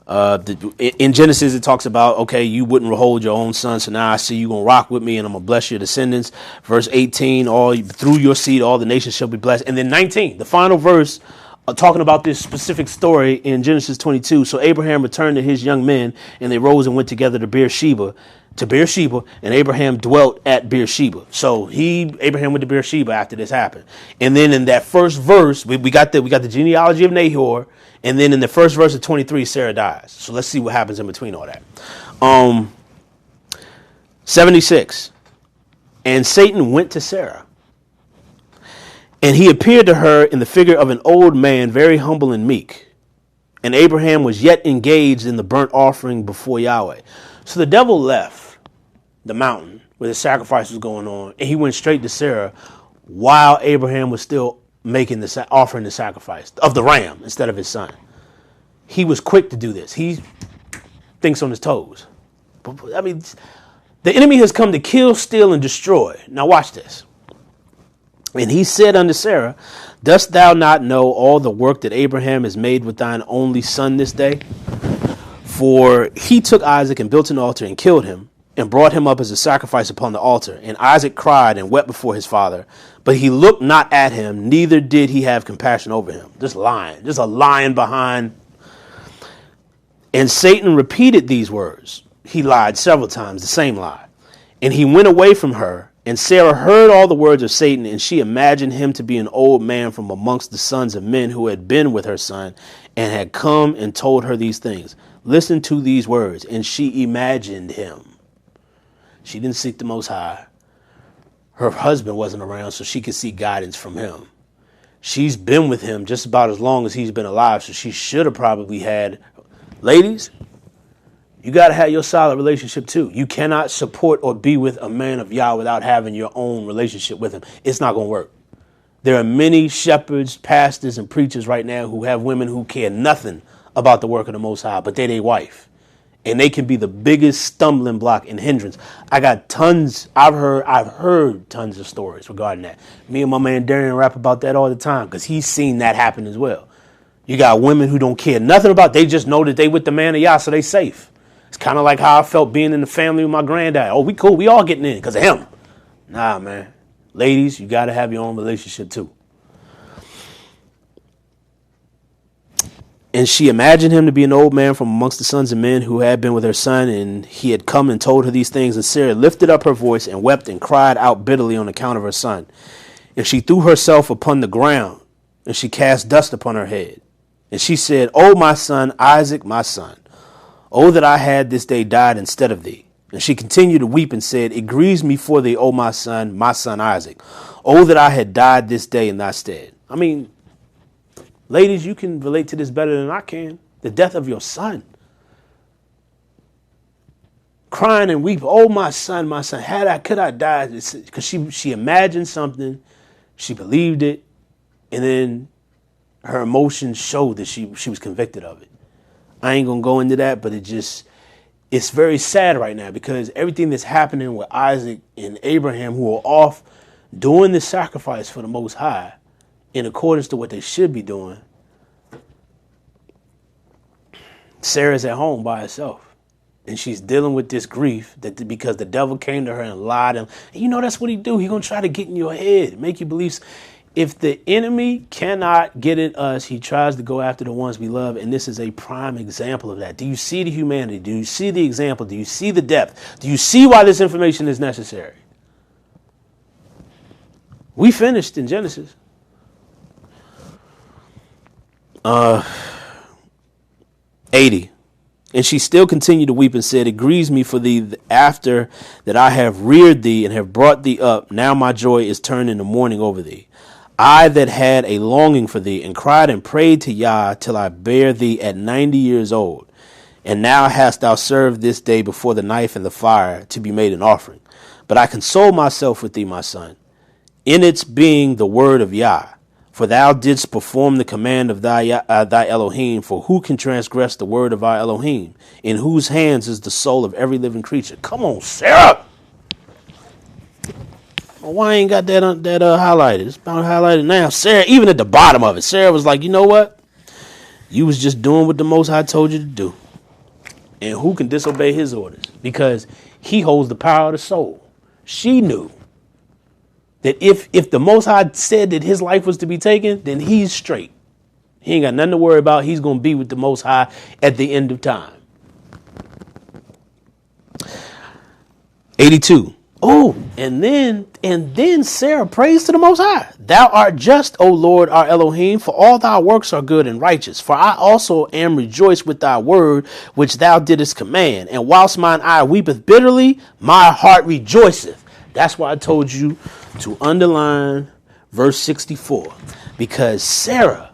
In Genesis, it talks about, okay, you wouldn't withhold your own son, so now I see you gonna rock with me, and I'm gonna bless your descendants. Verse 18, through your seed, all the nations shall be blessed. And then 19, the final verse, talking about this specific story in Genesis 22. So Abraham returned to his young men, and they rose and went together to Beersheba, and Abraham dwelt at Beersheba. So Abraham went to Beersheba after this happened. And then in that first verse, we got the genealogy of Nahor. And then in the first verse of 23, Sarah dies. So let's see what happens in between all that. 76. And Satan went to Sarah, and he appeared to her in the figure of an old man, very humble and meek. And Abraham was yet engaged in the burnt offering before Yahweh. So the devil left the mountain where the sacrifice was going on, and he went straight to Sarah while Abraham was still offering the sacrifice of the ram instead of his son. He was quick to do this. He thinks on his toes. I mean, the enemy has come to kill, steal, and destroy. Now watch this. And he said unto Sarah, dost thou not know all the work that Abraham has made with thine only son this day? For he took Isaac and built an altar and killed him, and brought him up as a sacrifice upon the altar. And Isaac cried and wept before his father, but he looked not at him, neither did he have compassion over him. Just lying, just a lying behind. And Satan repeated these words. He lied several times, the same lie. And he went away from her, and Sarah heard all the words of Satan, and she imagined him to be an old man from amongst the sons of men who had been with her son, and had come and told her these things. Listen to these words. And she imagined him. She didn't seek the Most High. Her husband wasn't around, so she could seek guidance from him. She's been with him just about as long as he's been alive, so she should have probably had, ladies, You got to have your solid relationship too. You cannot support or be with a man of Yah without having your own relationship with him. It's not going to work. There are many shepherds, pastors, and preachers right now who have women who care nothing about the work of the Most High, but they're their wife. And they can be the biggest stumbling block and hindrance. I got tons. I've heard tons of stories regarding that. Me and my man Darian rap about that all the time because he's seen that happen as well. You got women who don't care nothing about. They just know that they with the man of Yah, so they safe. It's kind of like how I felt being in the family with my granddad. Oh, we cool. We all getting in because of him. Nah, man. Ladies, you got to have your own relationship too. And she imagined him to be an old man from amongst the sons of men who had been with her son, and he had come and told her these things. And Sarah lifted up her voice and wept and cried out bitterly on account of her son. And she threw herself upon the ground, and she cast dust upon her head. And she said, "O my son, Isaac, my son, oh, that I had this day died instead of thee." And she continued to weep and said, "It grieves me for thee, O my son Isaac. Oh, that I had died this day in thy stead." I mean, ladies, you can relate to this better than I can. The death of your son. Crying and weeping, "Oh, my son, could I die?" Because she imagined something, she believed it, and then her emotions showed that she was convicted of it. I ain't going to go into that, but it's very sad right now because everything that's happening with Isaac and Abraham, who are off doing the sacrifice for the Most High in accordance to what they should be doing, Sarah's at home by herself. And she's dealing with this grief because the devil came to her and lied. And you know, that's what he do. He going to try to get in your head, make you believe. If the enemy cannot get in us, he tries to go after the ones we love. And this is a prime example of that. Do you see the humanity? Do you see the example? Do you see the depth? Do you see why this information is necessary? We finished in Genesis. 80. And she still continued to weep and said, "It grieves me for thee after that I have reared thee and have brought thee up. Now my joy is turned into mourning over thee. I that had a longing for thee and cried and prayed to Yah till I bare thee at 90 years old. And now hast thou served this day before the knife and the fire to be made an offering. But I console myself with thee, my son, in its being the word of Yah. For thou didst perform the command of thy Elohim. For who can transgress the word of our Elohim? In whose hands is the soul of every living creature." Come on, Sarah. Well, why ain't got that highlighted? It's about highlighted now. Sarah, even at the bottom of it, Sarah was like, "You know what? You was just doing what the Most High told you to do. And who can disobey his orders? Because he holds the power of the soul." She knew that if the Most High said that his life was to be taken, then he's straight. He ain't got nothing to worry about. He's going to be with the Most High at the end of time. 82. Oh, and then Sarah prays to the Most High. "Thou art just, O Lord, our Elohim, for all thy works are good and righteous. For I also am rejoiced with thy word, which thou didst command. And whilst mine eye weepeth bitterly, my heart rejoiceth." That's why I told you to underline verse 64. Because Sarah,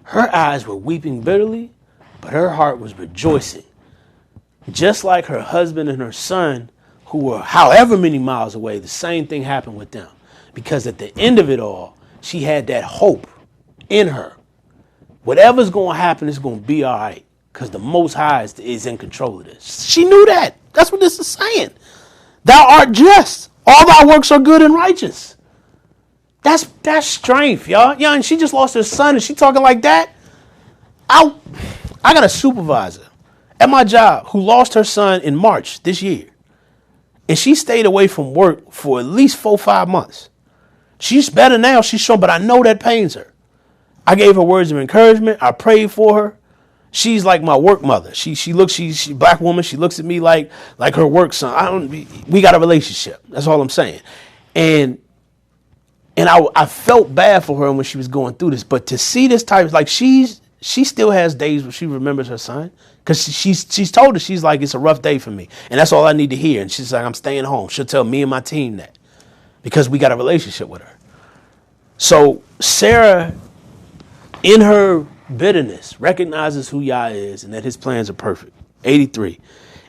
her eyes were weeping bitterly, but her heart was rejoicing. Just like her husband and her son, who were however many miles away, the same thing happened with them. Because at the end of it all, she had that hope in her. Whatever's going to happen is going to be all right. Because the Most High is in control of this. She knew that. That's what this is saying. Thou art just. All thy works are good and righteous. That's strength, y'all. Yeah, and she just lost her son and she talking like that. I got a supervisor at my job who lost her son in March this year. And she stayed away from work for at least 4-5 months. She's better now, she's strong, but I know that pains her. I gave her words of encouragement. I prayed for her. She's like my work mother. She's a black woman. She looks at me like her work son. We got a relationship. That's all I'm saying. And I felt bad for her when she was going through this. But to see this type, like she still has days where she remembers her son. Because she's told her, she's like, "It's a rough day for me. And that's all I need to hear." And she's like, "I'm staying home." She'll tell me and my team that. Because we got a relationship with her. So Sarah, in her bitterness, recognizes who Yah is and that his plans are perfect. 83.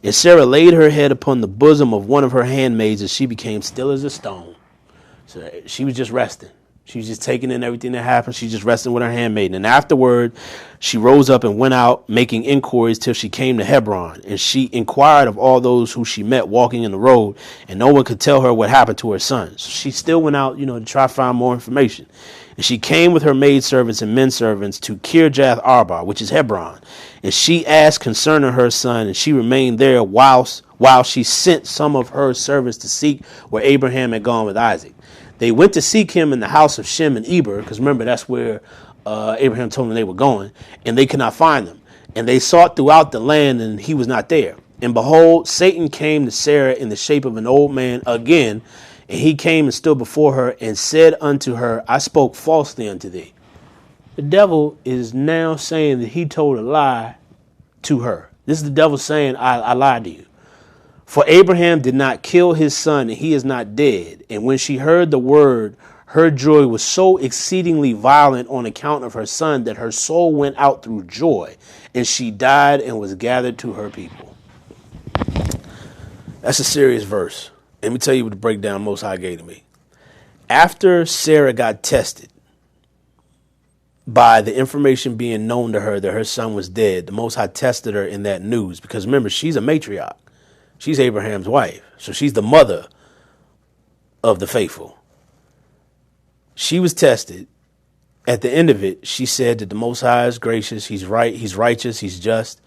And Sarah laid her head upon the bosom of one of her handmaids, and she became still as a stone. So she was just resting. She was just taking in everything that happened. She's just resting with her handmaiden. And afterward, she rose up and went out, making inquiries till she came to Hebron. And she inquired of all those who she met walking in the road, and no one could tell her what happened to her son. So she still went out, to try to find more information. And she came with her maidservants and men servants to Kirjath Arba, which is Hebron. And she asked concerning her son, and she remained there while she sent some of her servants to seek where Abraham had gone with Isaac. They went to seek him in the house of Shem and Eber, because remember, that's where Abraham told them they were going, and they could not find them. And they sought throughout the land, and he was not there. And behold, Satan came to Sarah in the shape of an old man again, and he came and stood before her and said unto her, I spoke falsely unto thee. The devil is now saying that he told a lie to her. This is the devil saying, I lied to you. For Abraham did not kill his son, and he is not dead. And when she heard the word, her joy was so exceedingly violent on account of her son that her soul went out through joy, and she died and was gathered to her people. That's a serious verse. Let me tell you what the breakdown Most High gave to me. After Sarah got tested by the information being known to her that her son was dead, the Most High tested her in that news. Because remember, she's a matriarch. She's Abraham's wife. So she's the mother of the faithful. She was tested. At the end of it, she said that the Most High is gracious. He's right. He's righteous. He's just.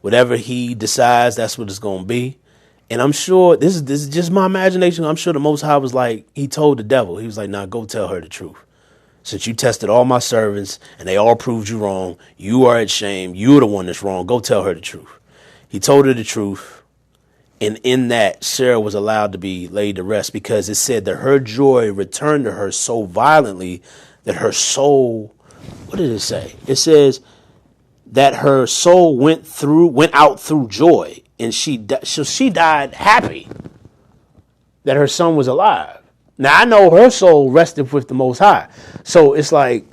Whatever he decides, that's what it's going to be. And I'm sure this is just my imagination. I'm sure the Most High was like, he told the devil, he was like, nah, go tell her the truth. Since you tested all my servants and they all proved you wrong, you are at shame. You're the one that's wrong. Go tell her the truth. He told her the truth. And in that, Sarah was allowed to be laid to rest, because it said that her joy returned to her so violently that her soul, what did it say? It says that her soul went out through joy, and she died happy that her son was alive. Now, I know her soul rested with the Most High. So it's like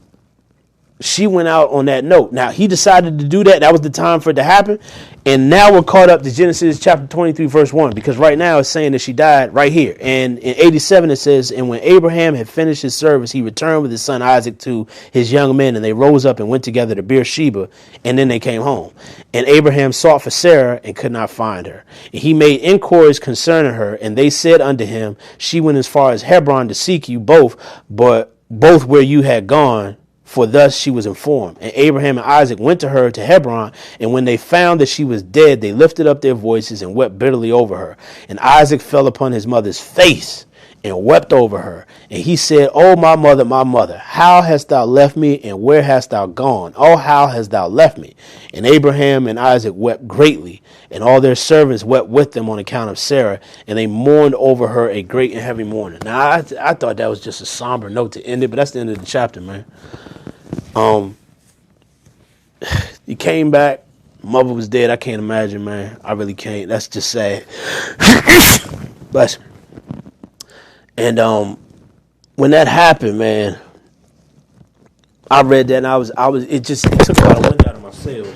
she went out on that note. Now, he decided to do that. That was the time for it to happen. And now we're caught up to Genesis chapter 23, verse 1, because right now it's saying that she died right here. And in 87, it says, and when Abraham had finished his service, he returned with his son Isaac to his young men, and they rose up and went together to Beersheba, and then they came home. And Abraham sought for Sarah and could not find her. And he made inquiries concerning her, and they said unto him, she went as far as Hebron to seek you both, but both where you had gone. For thus she was informed. And Abraham and Isaac went to her to Hebron. And when they found that she was dead, they lifted up their voices and wept bitterly over her. And Isaac fell upon his mother's face and wept over her. And he said, O my mother, how hast thou left me, and where hast thou gone? Oh, how hast thou left me? And Abraham and Isaac wept greatly, and all their servants wept with them on account of Sarah, and they mourned over her a great and heavy mourning. Now, I thought that was just a somber note to end it, but that's the end of the chapter, man. He came back. Mother was dead. I can't imagine, man. I really can't. That's just sad. Bless him. And when that happened, man, I read that, and it took a lot of wind out of my sails.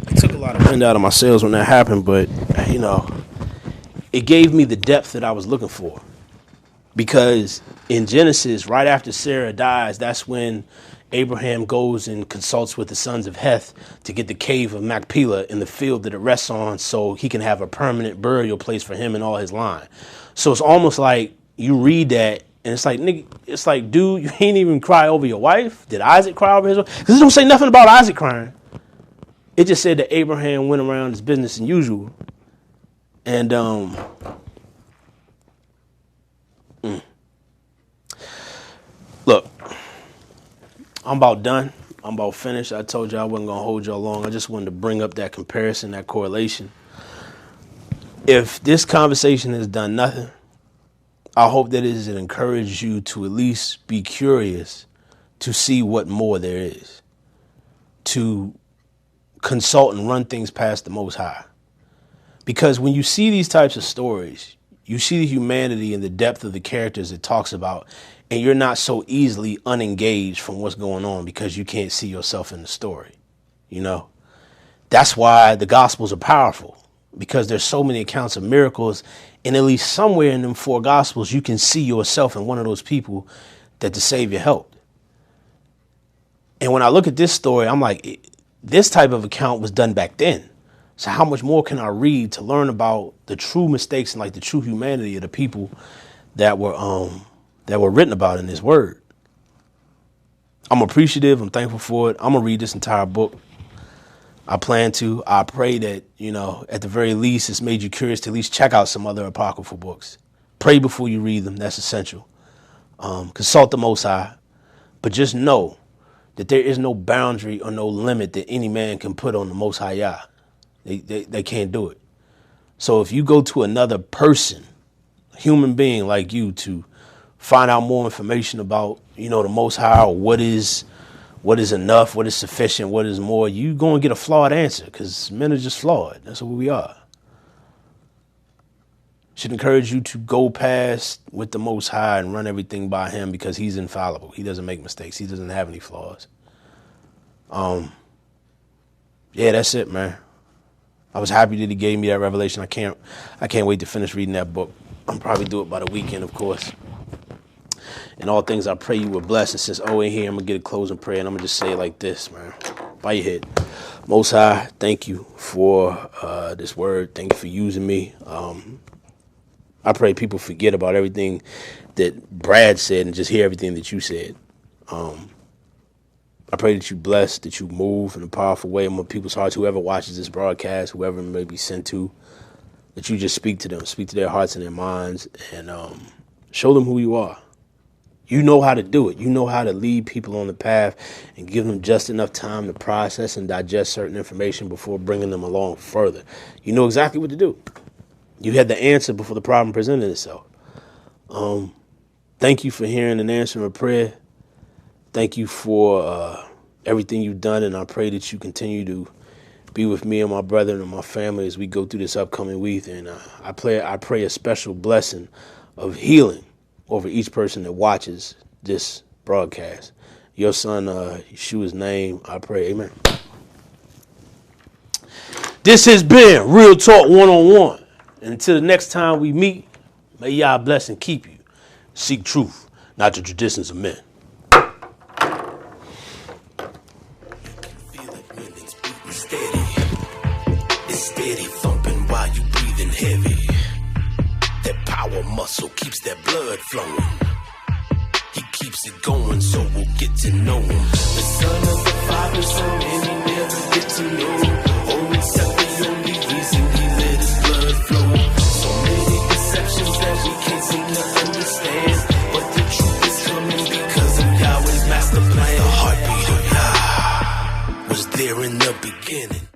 It took a lot of wind out of my sails when that happened, but it gave me the depth that I was looking for. Because in Genesis, right after Sarah dies, that's when Abraham goes and consults with the sons of Heth to get the cave of Machpelah in the field that it rests on, so he can have a permanent burial place for him and all his line. So it's almost like you read that, and it's like, nigga, it's like, dude, you ain't even cry over your wife? Did Isaac cry over his wife? Because it don't say nothing about Isaac crying. It just said that Abraham went around his business as usual. And look, I'm about done. I'm about finished. I told you I wasn't going to hold y'all long. I just wanted to bring up that comparison, that correlation. If this conversation has done nothing, I hope that it has encouraged you to at least be curious to see what more there is, to consult and run things past the Most High. Because when you see these types of stories, you see the humanity and the depth of the characters it talks about, and you're not so easily unengaged from what's going on because you can't see yourself in the story. That's why the Gospels are powerful, because there's so many accounts of miracles. And at least somewhere in them 4 Gospels, you can see yourself in one of those people that the Savior helped. And when I look at this story, I'm like, this type of account was done back then. So how much more can I read to learn about the true mistakes and like the true humanity of the people that were written about in this word? I'm appreciative. I'm thankful for it. I'm going to read this entire book. I plan to. I pray that, at the very least, it's made you curious to at least check out some other apocryphal books. Pray before you read them. That's essential. Consult the Most High. But just know that there is no boundary or no limit that any man can put on the Most High Yah. They can't do it. So if you go to another person, a human being like you, to find out more information about, the Most High, or what is enough, what is sufficient, what is more, you going to get a flawed answer, because men are just flawed. That's what we are. Should encourage you to go past with the Most High and run everything by him, because he's infallible. He doesn't make mistakes. He doesn't have any flaws. Yeah, that's it, man. I was happy that he gave me that revelation. I can't wait to finish reading that book. I'll probably do it by the weekend, of course. In all things, I pray you were blessed. And since O ain't here, I'm going to get a closing prayer, and I'm going to just say it like this, man. Bow your head. Most High, thank you for this word. Thank you for using me. I pray people forget about everything that Brad said and just hear everything that you said. I pray that you bless, that you move in a powerful way among people's hearts, whoever watches this broadcast, whoever it may be sent to, that you just speak to them, speak to their hearts and their minds, and show them who you are. You know how to do it. You know how to lead people on the path and give them just enough time to process and digest certain information before bringing them along further. You know exactly what to do. You had the answer before the problem presented itself. Thank you for hearing and answering a prayer. Thank you for everything you've done, and I pray that you continue to be with me and my brother and my family as we go through this upcoming week. And I pray a special blessing of healing over each person that watches this broadcast. Your son, Yeshua's name, I pray. Amen. This has been Real Talk 1-on-1. And until the next time we meet, may Yah bless and keep you. Seek truth, not the traditions of men. Steady thumping while you breathing heavy. That power muscle keeps that blood flowing. He keeps it going, so we'll get to know him. The son of the father, so many never get to know him. Oh, except the only reason he let his blood flow. So many deceptions that we can't seem to understand. But the truth is coming because of Yahweh's master plan. The heartbeat of Yah was there in the beginning.